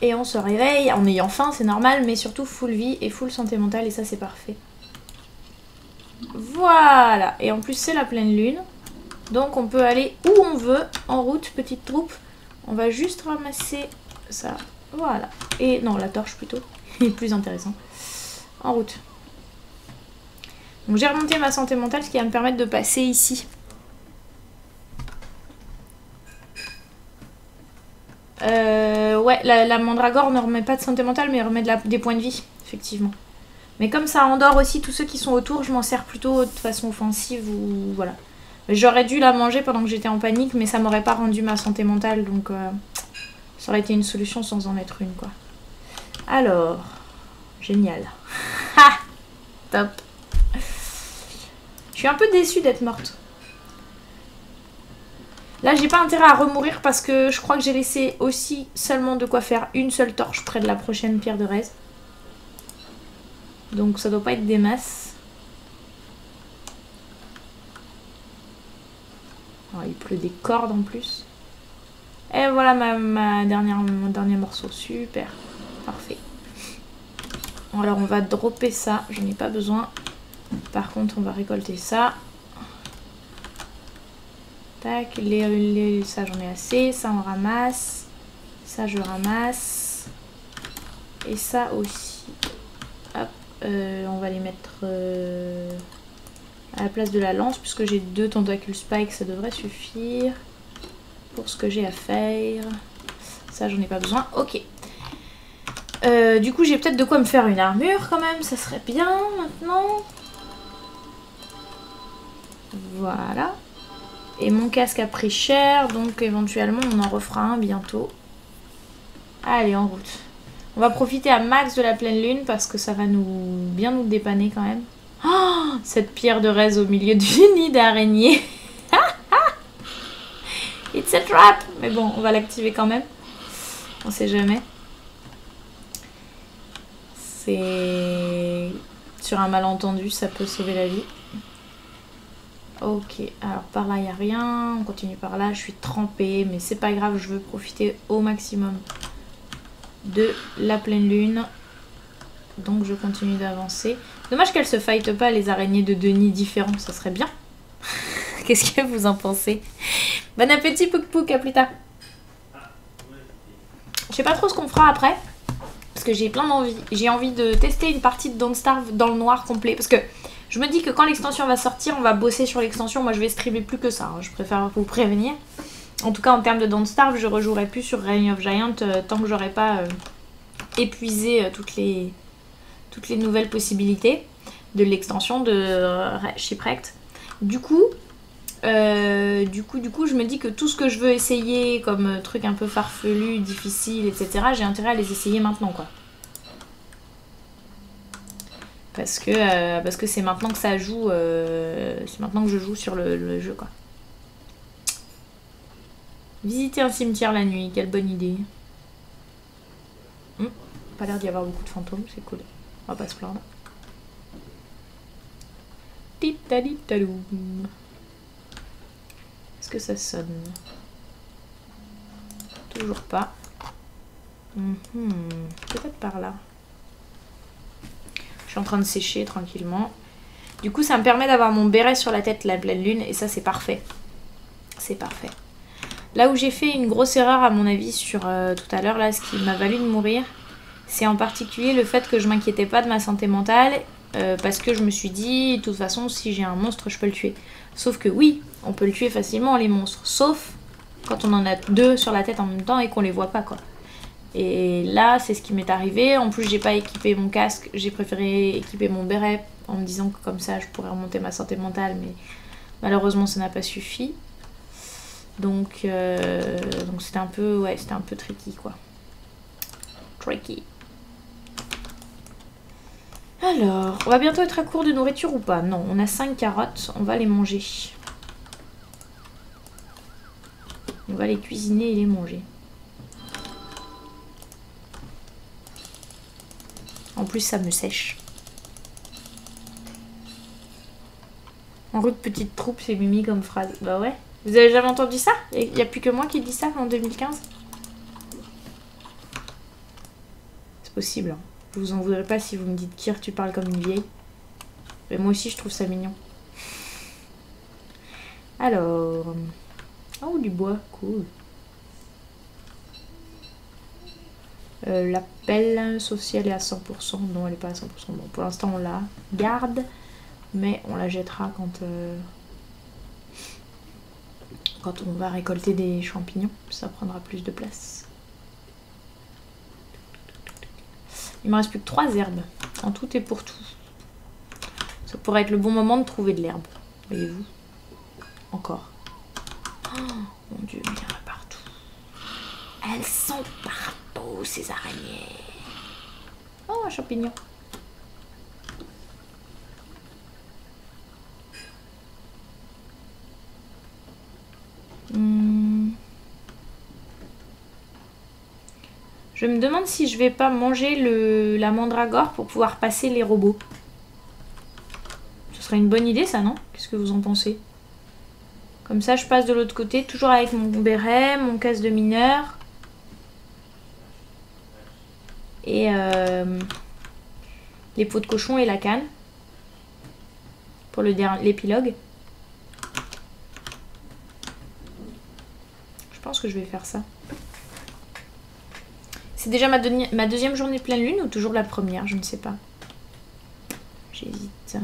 A: Et on se réveille en ayant faim, c'est normal, mais surtout full vie et full santé mentale, et ça c'est parfait. Voilà, et en plus c'est la pleine lune, donc on peut aller où on veut, en route, petite troupe. On va juste ramasser ça, voilà. Et non, la torche plutôt, il est plus intéressant. En route. Donc j'ai remonté ma santé mentale, ce qui va me permettre de passer ici. Ouais, la mandragore ne remet pas de santé mentale, mais elle remet des points de vie, effectivement. Mais comme ça endort aussi tous ceux qui sont autour, je m'en sers plutôt de façon offensive ou voilà. J'aurais dû la manger pendant que j'étais en panique, mais ça m'aurait pas rendu ma santé mentale, donc ça aurait été une solution sans en être une, quoi. Alors, génial. Ha! Top. Je suis un peu déçue d'être morte. Là, j'ai pas intérêt à remourir parce que je crois que j'ai laissé aussi seulement de quoi faire une seule torche près de la prochaine pierre de raise. Donc ça doit pas être des masses. Oh, il pleut des cordes en plus. Et voilà mon dernier morceau. Super. Parfait. Alors on va dropper ça. Je n'ai pas besoin. Par contre, on va récolter ça. Tac, ça j'en ai assez, ça on ramasse, ça je ramasse, et ça aussi. Hop, on va les mettre à la place de la lance, puisque j'ai 2 tentacules spike, ça devrait suffire pour ce que j'ai à faire. Ça j'en ai pas besoin, ok. Du coup j'ai peut-être de quoi me faire une armure quand même, ça serait bien maintenant. Voilà. Et mon casque a pris cher, donc éventuellement on en refera un bientôt. Allez, en route. On va profiter à max de la pleine lune parce que ça va bien nous dépanner quand même. Oh, cette pierre de raise au milieu du nid d'araignée. It's a trap. Mais bon, on va l'activer quand même. On sait jamais. C'est... Sur un malentendu, ça peut sauver la vie. Ok, alors par là il n'y a rien, on continue par là, je suis trempée, mais c'est pas grave, je veux profiter au maximum de la pleine lune. Donc je continue d'avancer. Dommage qu'elles se fightent pas les araignées de 2 nids différents, ça serait bien. Qu'est-ce que vous en pensez? Bon appétit Pouk Pouk, à plus tard. Je sais pas trop ce qu'on fera après, parce que j'ai plein d'envie. J'ai envie de tester une partie de Don't Starve dans le noir complet, parce que je me dis que quand l'extension va sortir, on va bosser sur l'extension. Moi, je vais streamer plus que ça. Hein. Je préfère vous prévenir. En tout cas, en termes de Don't Starve, je rejouerai plus sur Reign of Giant tant que j'aurai pas épuisé toutes les nouvelles possibilités de l'extension de Shipwrecked. Du coup, je me dis que tout ce que je veux essayer comme truc un peu farfelu, difficile, etc., j'ai intérêt à les essayer maintenant, quoi. Parce que c'est maintenant que ça joue, c'est maintenant que je joue sur le jeu, quoi. Visiter un cimetière la nuit, quelle bonne idée. Pas l'air d'y avoir beaucoup de fantômes, c'est cool. On va pas se plaindre. Tip-tali-taloum. Est-ce que ça sonne? Toujours pas. Peut-être par là. Je suis en train de sécher tranquillement. Du coup, ça me permet d'avoir mon béret sur la tête la pleine lune. Et ça, c'est parfait. C'est parfait. Là où j'ai fait une grosse erreur, à mon avis, sur tout à l'heure, là, ce qui m'a valu de mourir, c'est en particulier le fait que je m'inquiétais pas de ma santé mentale. Parce que je me suis dit, de toute façon, si j'ai un monstre, je peux le tuer. Sauf que oui, on peut le tuer facilement, les monstres. Sauf quand on en a 2 sur la tête en même temps et qu'on les voit pas, quoi. Et là, c'est ce qui m'est arrivé. En plus, j'ai pas équipé mon casque. J'ai préféré équiper mon béret en me disant que comme ça, je pourrais remonter ma santé mentale. Mais malheureusement, ça n'a pas suffi. Donc c'était un peu, ouais, c'était un peu tricky, quoi. Tricky. Alors, on va bientôt être à court de nourriture ou pas? Non, on a 5 carottes, on va les manger. On va les cuisiner et les manger. En plus, ça me sèche. En route petite troupe, c'est Mimi comme phrase. Bah ouais. Vous avez jamais entendu ça? Il n'y a plus que moi qui dis ça en 2015? C'est possible, hein. Je vous en voudrais pas si vous me dites Kyr, tu parles comme une vieille. Mais moi aussi, je trouve ça mignon. Alors... Oh, du bois, cool. La pelle, sauf si elle est à 100%. Non, elle est pas à 100%. Bon, pour l'instant, on la garde. Mais on la jettera quand on va récolter des champignons. Ça prendra plus de place. Il me reste plus que 3 herbes. En tout et pour tout. Ça pourrait être le bon moment de trouver de l'herbe. Voyez-vous? Encore. Oh mon dieu, mais il y en a partout. Elles sont partout, ces araignées. Oh, un champignon. Je me demande si je vais pas manger la mandragore pour pouvoir passer les robots. Ce serait une bonne idée, ça, non? Qu'est-ce que vous en pensez? Comme ça, je passe de l'autre côté, toujours avec mon béret, mon casque de mineur. Et les peaux de cochon et la canne. Pour l'épilogue. Je pense que je vais faire ça. C'est déjà ma deuxième journée de pleine lune ou toujours la première? Je ne sais pas. J'hésite.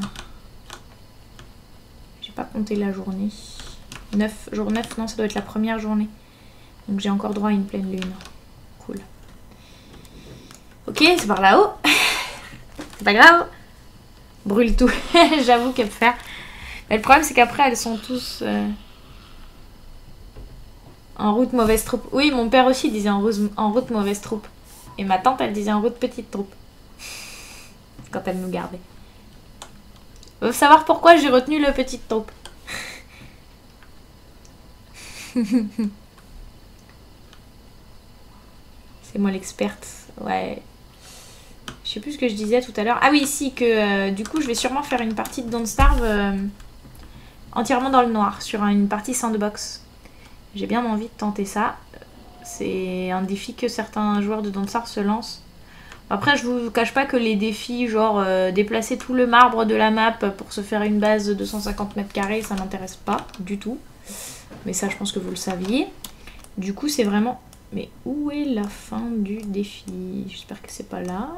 A: J'ai pas compté la journée. Jour 9, non, ça doit être la première journée. Donc j'ai encore droit à une pleine lune. Cool. Ok, c'est par là-haut. C'est pas grave. Brûle tout. J'avoue qu'elle peut faire. Mais le problème, c'est qu'après, elles sont tous... En route mauvaise troupe. Oui, mon père aussi disait en route mauvaise troupe. Et ma tante, elle disait en route petite troupe. Quand elle nous gardait. Vous savoir pourquoi j'ai retenu le petite troupe. C'est moi l'experte. Ouais. Je sais plus ce que je disais tout à l'heure. Ah oui, si, que du coup, je vais sûrement faire une partie de Don't Starve entièrement dans le noir sur une partie sandbox. J'ai bien envie de tenter ça. C'est un défi que certains joueurs de Don't Starve se lancent. Après, je vous cache pas que les défis, genre déplacer tout le marbre de la map pour se faire une base de 250 mètres carrés, ça m'intéresse pas du tout. Mais ça, je pense que vous le saviez. Du coup, c'est vraiment... Mais où est la fin du défi? J'espère que c'est pas là.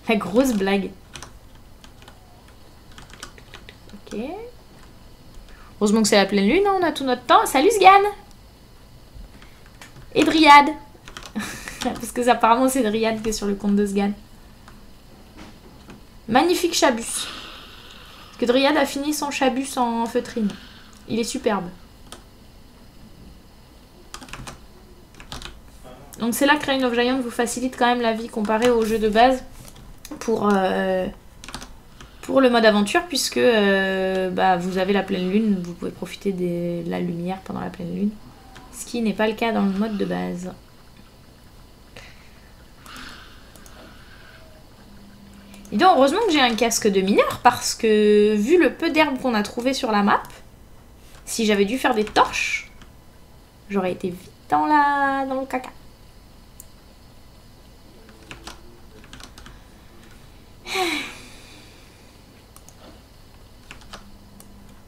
A: La grosse blague. Ok. Heureusement que c'est la pleine lune, hein, on a tout notre temps. Salut Sgan! Et Dryad. Parce que apparemment c'est Dryad qui est sur le compte de Sgan. Magnifique chabus. Parce que Dryad a fini son chabus en feutrine. Il est superbe. Donc c'est là que Reign of Giant vous facilite quand même la vie comparé au jeu de base pour le mode aventure, puisque vous avez la pleine lune, vous pouvez profiter de la lumière pendant la pleine lune. Ce qui n'est pas le cas dans le mode de base. Et donc heureusement que j'ai un casque de mineur, parce que vu le peu d'herbe qu'on a trouvé sur la map, si j'avais dû faire des torches, j'aurais été vite dans le caca.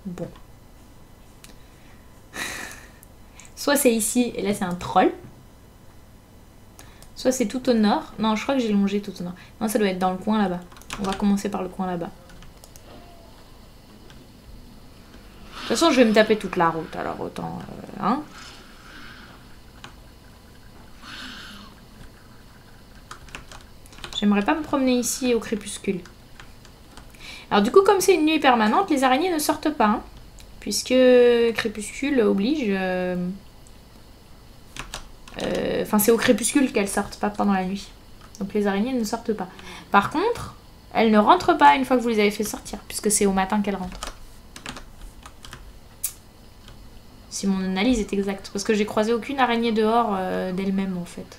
A: Bon. Soit c'est ici, et là c'est un troll. Soit c'est tout au nord. Non, je crois que j'ai longé tout au nord. Non, ça doit être dans le coin là-bas. On va commencer par le coin là-bas. De toute façon, je vais me taper toute la route, alors autant... hein. J'aimerais pas me promener ici au crépuscule. Alors du coup, comme c'est une nuit permanente, les araignées ne sortent pas. Hein, puisque crépuscule oblige... Enfin, c'est au crépuscule qu'elles sortent, pas pendant la nuit. Donc les araignées ne sortent pas. Par contre, elles ne rentrent pas une fois que vous les avez fait sortir, puisque c'est au matin qu'elles rentrent. Si mon analyse est exacte. Parce que j'ai croisé aucune araignée dehors d'elle-même, en fait.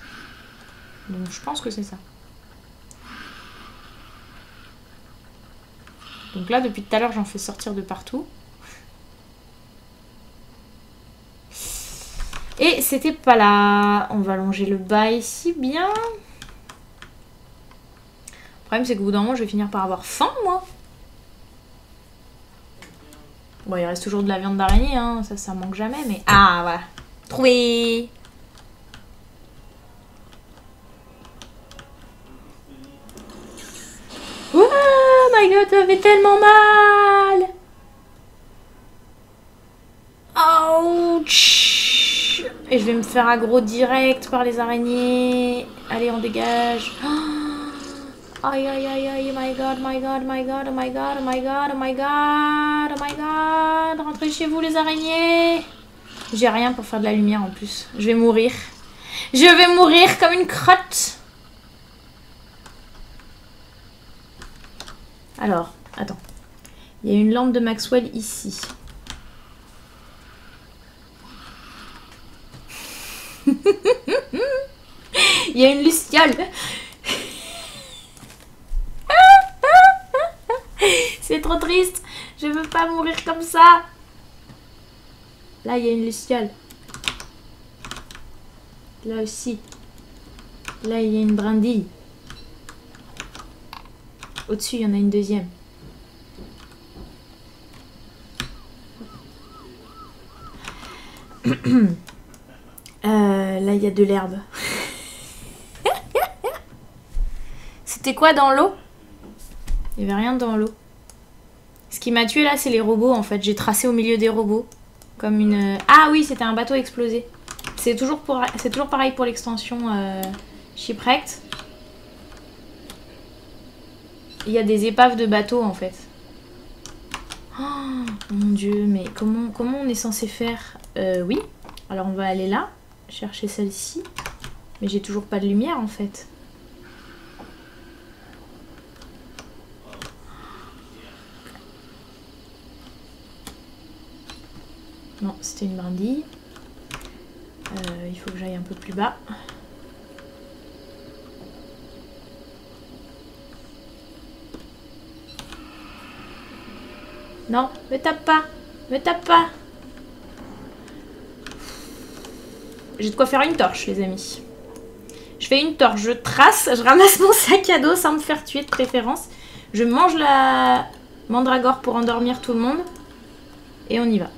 A: Donc je pense que c'est ça. Donc là, depuis tout à l'heure, j'en fais sortir de partout. Et c'était pas là. On va longer le bas ici, bien. Le problème, c'est qu'au bout d'un moment, je vais finir par avoir faim, moi. Bon, il reste toujours de la viande d'araignée, hein. Ça manque jamais, mais... Ah, voilà. Trouvé. Oh my god, ça fait tellement mal. Ouch. Et je vais me faire aggro direct par les araignées. Allez, on dégage. Aïe, aïe, aïe, aïe, my god, my god, my god, oh my god, oh my god, oh my god, oh my god. Rentrez chez vous, les araignées. J'ai rien pour faire de la lumière en plus. Je vais mourir. Je vais mourir comme une crotte. Alors, attends. Il y a une lampe de Maxwell ici. Il y a une luciole. C'est trop triste. Je veux pas mourir comme ça. Là, il y a une luciole. Là aussi. Là, il y a une brindille. Au-dessus, il y en a une deuxième. Là, il y a de l'herbe. C'était quoi dans l'eau? Il n'y avait rien dans l'eau. Ce qui m'a tué là, c'est les robots en fait. J'ai tracé au milieu des robots. Comme une... Ah oui, c'était un bateau explosé. C'est toujours pareil pour l'extension Shipwrecked. Il y a des épaves de bateaux en fait. Oh mon dieu, mais comment on est censé faire? Oui. Alors on va aller là, chercher celle-ci. Mais j'ai toujours pas de lumière en fait. Non, c'était une brindille. Il faut que j'aille un peu plus bas. Non, me tape pas. Me tape pas. J'ai de quoi faire une torche, les amis. Je fais une torche, je trace, je ramasse mon sac à dos sans me faire tuer de préférence. Je mange la mandragore pour endormir tout le monde. Et on y va.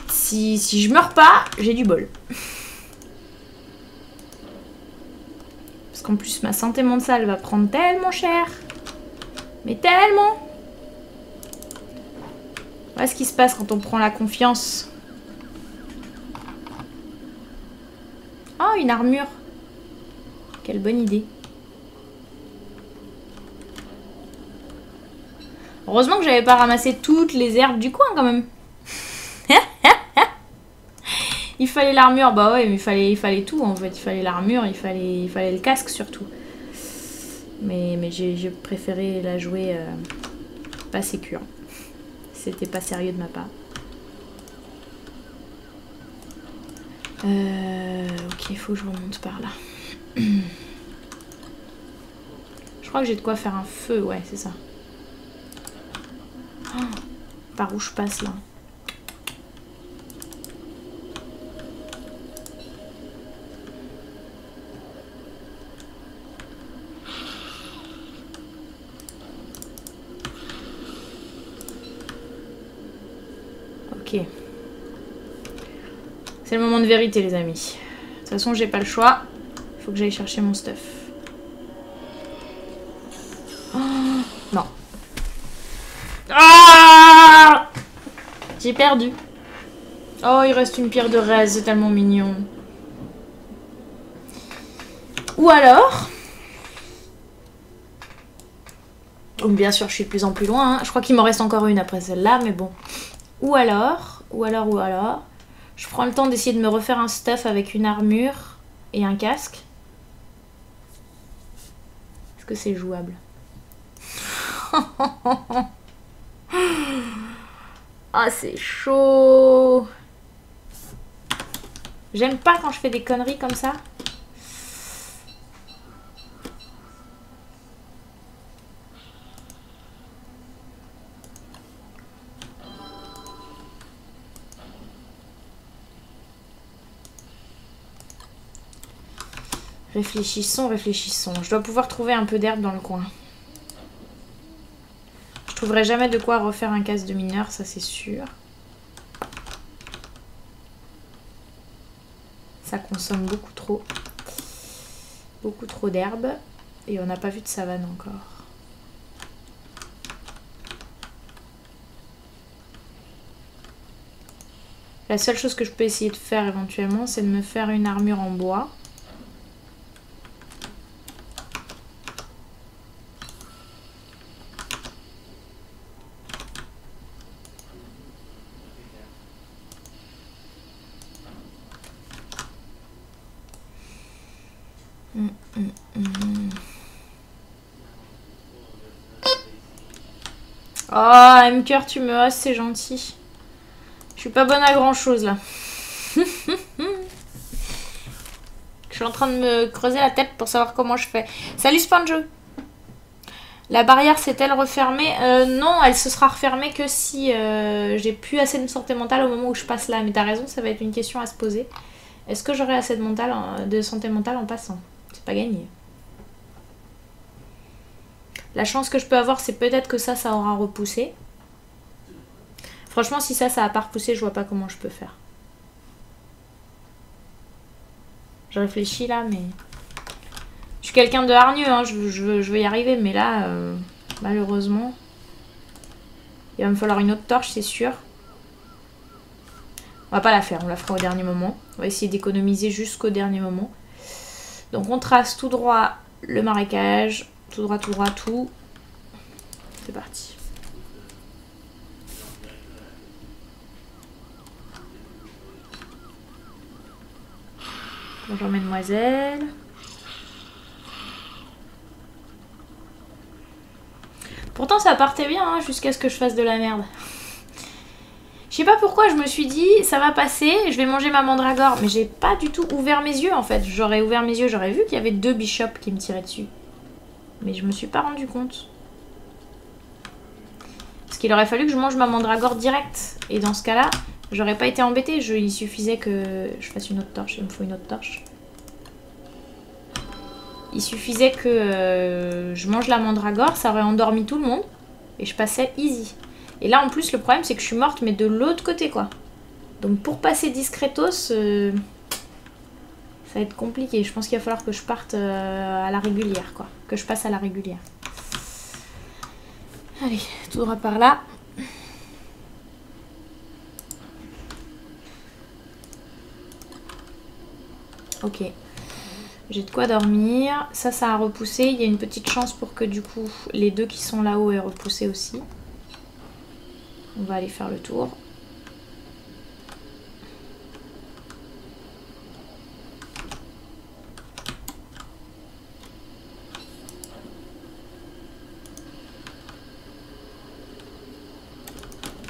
A: Si je meurs pas, j'ai du bol. Parce qu'en plus, ma santé mentale va prendre tellement cher. Mais tellement. Voilà ce qui se passe quand on prend la confiance. Oh, une armure. Quelle bonne idée. Heureusement que j'avais pas ramassé toutes les herbes du coin quand même. Il fallait l'armure, bah ouais, mais il fallait tout en fait. Il fallait l'armure, il fallait le casque surtout. Mais j'ai préféré la jouer pas sécure. C'était pas sérieux de ma part. Ok, il faut que je remonte par là. Je crois que j'ai de quoi faire un feu, ouais, c'est ça. Oh, par où je passe là? Ok. C'est le moment de vérité, les amis. De toute façon, j'ai pas le choix. Il faut que j'aille chercher mon stuff. Oh, non. Ah, j'ai perdu. Oh, il reste une pierre de raise. C'est tellement mignon. Ou alors... Donc, bien sûr, je suis de plus en plus loin. Hein. Je crois qu'il m'en reste encore une après celle-là, mais bon. Ou alors, je prends le temps d'essayer de me refaire un stuff avec une armure et un casque. Est-ce que c'est jouable? Ah, c'est chaud. J'aime pas quand je fais des conneries comme ça. Réfléchissons, réfléchissons. Je dois pouvoir trouver un peu d'herbe dans le coin. Je trouverai jamais de quoi refaire un casque de mineur, ça c'est sûr. Ça consomme beaucoup trop. Beaucoup trop d'herbe. Et on n'a pas vu de savane encore. La seule chose que je peux essayer de faire éventuellement, c'est de me faire une armure en bois. Oh, M-Cœur, tu me hosses, c'est gentil. Je suis pas bonne à grand chose là. Je suis en train de me creuser la tête pour savoir comment je fais. Salut Sponjo. La barrière s'est-elle refermée? Non, elle se sera refermée que si j'ai plus assez de santé mentale au moment où je passe là. Mais t'as raison, ça va être une question à se poser. Est-ce que j'aurai assez de santé mentale en passant? C'est pas gagné. La chance que je peux avoir, c'est peut-être que ça aura repoussé. Franchement, si ça a pas repoussé, je vois pas comment je peux faire. Je réfléchis là, mais... Je suis quelqu'un de hargneux, hein. Je veux y arriver, mais là, malheureusement... Il va me falloir une autre torche, c'est sûr. On va pas la faire, on la fera au dernier moment. On va essayer d'économiser jusqu'au dernier moment. Donc on trace tout droit le marécage. Tout droit, tout. C'est parti. Bonjour mesdemoiselles. Pourtant ça partait bien hein, jusqu'à ce que je fasse de la merde. Je sais pas pourquoi je me suis dit ça va passer, je vais manger ma mandragore. Mais j'ai pas du tout ouvert mes yeux en fait. J'aurais ouvert mes yeux, j'aurais vu qu'il y avait 2 bishops qui me tiraient dessus. Mais je me suis pas rendu compte. Parce qu'il aurait fallu que je mange ma mandragore direct. Et dans ce cas-là, j'aurais pas été embêtée. Il suffisait que je fasse une autre torche. Il me faut une autre torche. Il suffisait que je mange la mandragore. Ça aurait endormi tout le monde. Et je passais easy. Et là, en plus, le problème, c'est que je suis morte, mais de l'autre côté, quoi. Donc, pour passer discretos, ça va être compliqué. Je pense qu'il va falloir que je parte à la régulière, quoi. Que je passe à la régulière. Allez, tout droit par là. Ok. J'ai de quoi dormir. Ça a repoussé. Il y a une petite chance pour que du coup, les deux qui sont là-haut aient repoussé aussi. On va aller faire le tour.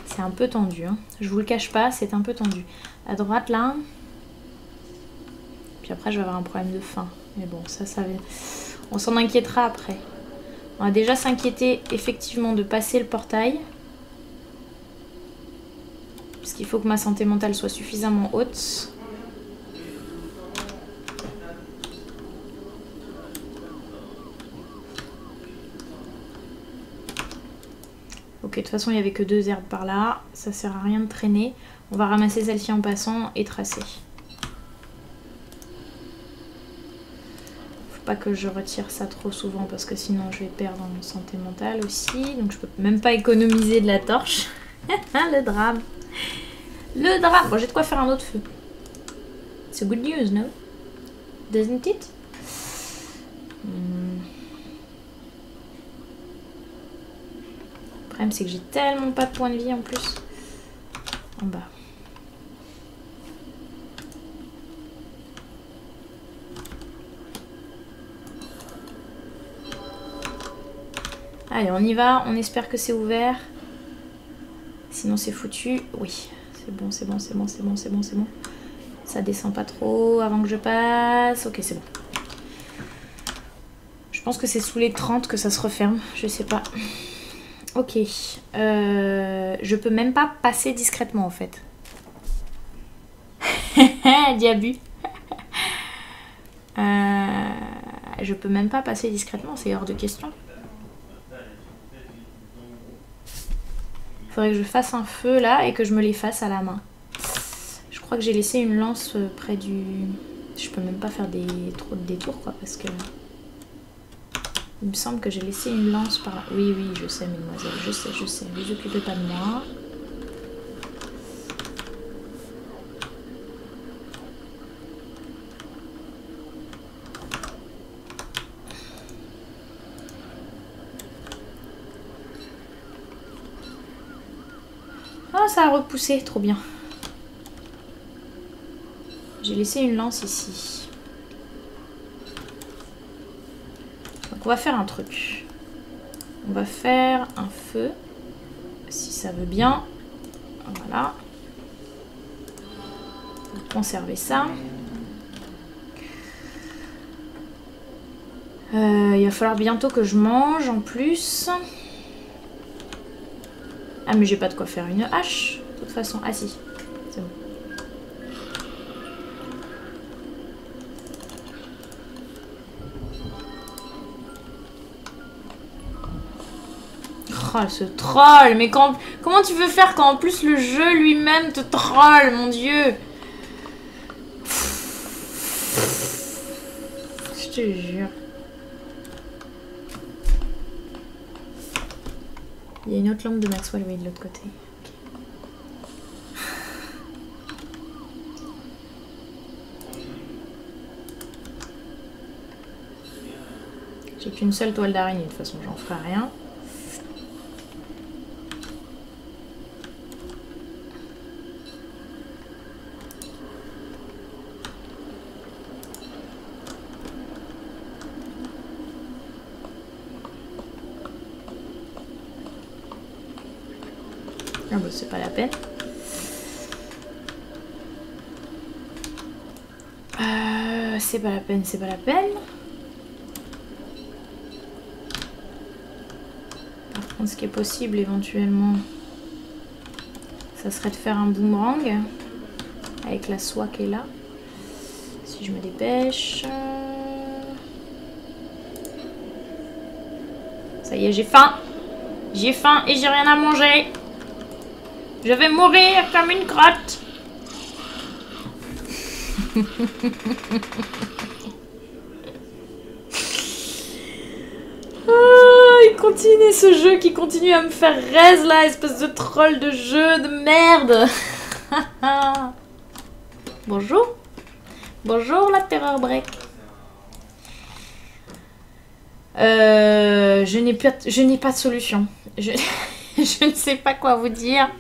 A: C'est un peu tendu, hein. Je vous le cache pas, c'est un peu tendu. À droite là. Puis après je vais avoir un problème de faim. Mais bon, ça on s'en inquiétera après. On va déjà s'inquiéter effectivement de passer le portail. Puisqu'il faut que ma santé mentale soit suffisamment haute. Ok, de toute façon, il n'y avait que 2 herbes par là. Ça sert à rien de traîner. On va ramasser celle-ci en passant et tracer. Faut pas que je retire ça trop souvent parce que sinon je vais perdre en santé mentale aussi. Donc je peux même pas économiser de la torche. Le drame. Le drame. Bon, j'ai de quoi faire un autre feu. C'est good news, no? Doesn't it? Le problème, c'est que j'ai tellement pas de points de vie en plus. En bas. Allez, on y va. On espère que c'est ouvert. Sinon, c'est foutu. Oui, c'est bon, c'est bon, c'est bon, c'est bon, c'est bon, c'est bon. Ça descend pas trop avant que je passe. Ok, c'est bon. Je pense que c'est sous les 30 que ça se referme. Je sais pas. Ok. Je peux même pas passer discrètement en fait. Diabu. Je peux même pas passer discrètement, c'est hors de question. Il faudrait que je fasse un feu là et que je me les fasse à la main. Je crois que j'ai laissé une lance près du... Je peux même pas faire trop de détours quoi parce que... Il me semble que j'ai laissé une lance par là. Oui, oui, je sais, mesdemoiselles, je sais, je sais. Ne vous occupez pas de moi. Oh, ça a repoussé, trop bien. J'ai laissé une lance ici. Donc on va faire un truc. On va faire un feu. Si ça veut bien. Voilà. On va conserver ça. Il va falloir bientôt que je mange en plus. Ah mais j'ai pas de quoi faire une hache. De toute façon. Ah si. C'est bon. Oh, ce troll, mais comment tu veux faire quand en plus le jeu lui-même te troll, mon dieu. Je te jure. Il y a une autre lampe de Maxwell, oui, de l'autre côté. Okay. J'ai qu'une seule toile d'araignée, de toute façon, j'en ferai rien. Ah bah c'est pas la peine. C'est pas la peine, c'est pas la peine. contre, ce qui est possible éventuellement, ça serait de faire un boomerang avec la soie qui est là. Si je me dépêche. Ça y est, j'ai faim. J'ai faim et j'ai rien à manger. Je vais mourir comme une crotte. Il continue ce jeu qui continue à me faire raise là, espèce de troll de jeu de merde. Bonjour. Bonjour la terreur break. Je n'ai pas de solution. Je ne sais pas quoi vous dire.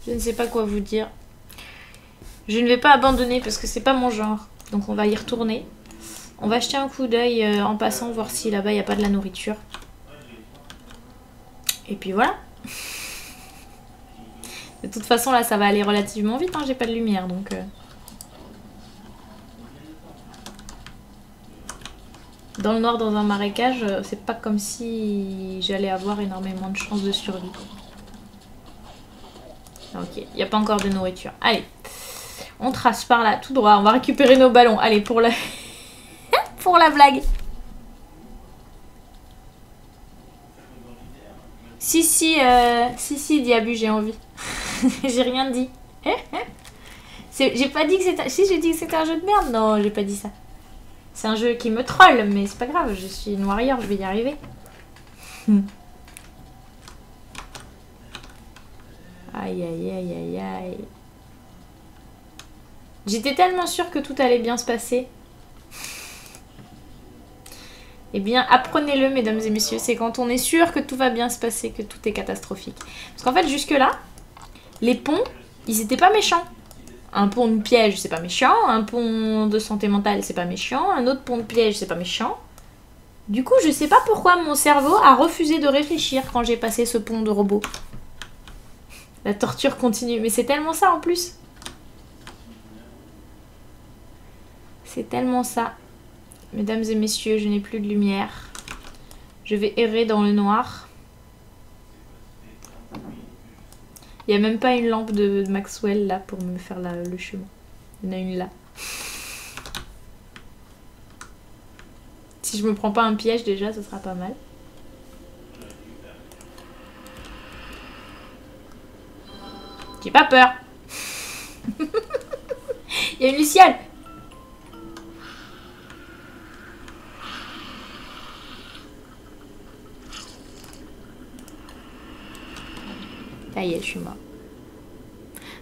A: Je ne sais pas quoi vous dire. Je ne vais pas abandonner parce que c'est pas mon genre. Donc on va y retourner. On va jeter un coup d'œil en passant, voir si là-bas il n'y a pas de la nourriture. Et puis voilà. De toute façon là ça va aller relativement vite, hein, j'ai pas de lumière donc... Dans le noir, dans un marécage, c'est pas comme si j'allais avoir énormément de chances de survie. Ok, il n'y a pas encore de nourriture. Allez, on trace par là, tout droit. On va récupérer nos ballons. Allez, pour la... pour la blague. Si, Diabu, j'ai envie. J'ai rien dit. J'ai pas dit que c'était... Si, j'ai dit que c'était un jeu de merde. Non, j'ai pas dit ça. C'est un jeu qui me troll, mais c'est pas grave, je suis une warrior, je vais y arriver. Aïe, aïe, aïe, aïe, aïe. J'étais tellement sûre que tout allait bien se passer. Eh bien, apprenez-le, mesdames et messieurs. C'est quand on est sûr que tout va bien se passer que tout est catastrophique. Parce qu'en fait, jusque-là, les ponts, ils étaient pas méchants. Un pont de piège, c'est pas méchant. Un pont de santé mentale, c'est pas méchant. Un autre pont de piège, c'est pas méchant. Du coup, je sais pas pourquoi mon cerveau a refusé de réfléchir quand j'ai passé ce pont de robot. La torture continue. Mais c'est tellement ça en plus. C'est tellement ça. Mesdames et messieurs, je n'ai plus de lumière. Je vais errer dans le noir. Il n'y a même pas une lampe de Maxwell là pour me faire le chemin. Il y en a une là. Si je me prends pas un piège déjà, ce sera pas mal. J'ai pas peur. Il y a une luciole. Ça y est, je suis mort.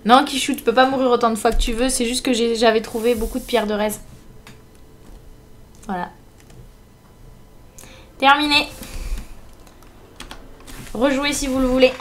A: Non, Kichou, tu peux pas mourir autant de fois que tu veux. C'est juste que j'avais trouvé beaucoup de pierres de raise. Voilà. Terminé. Rejouez si vous le voulez.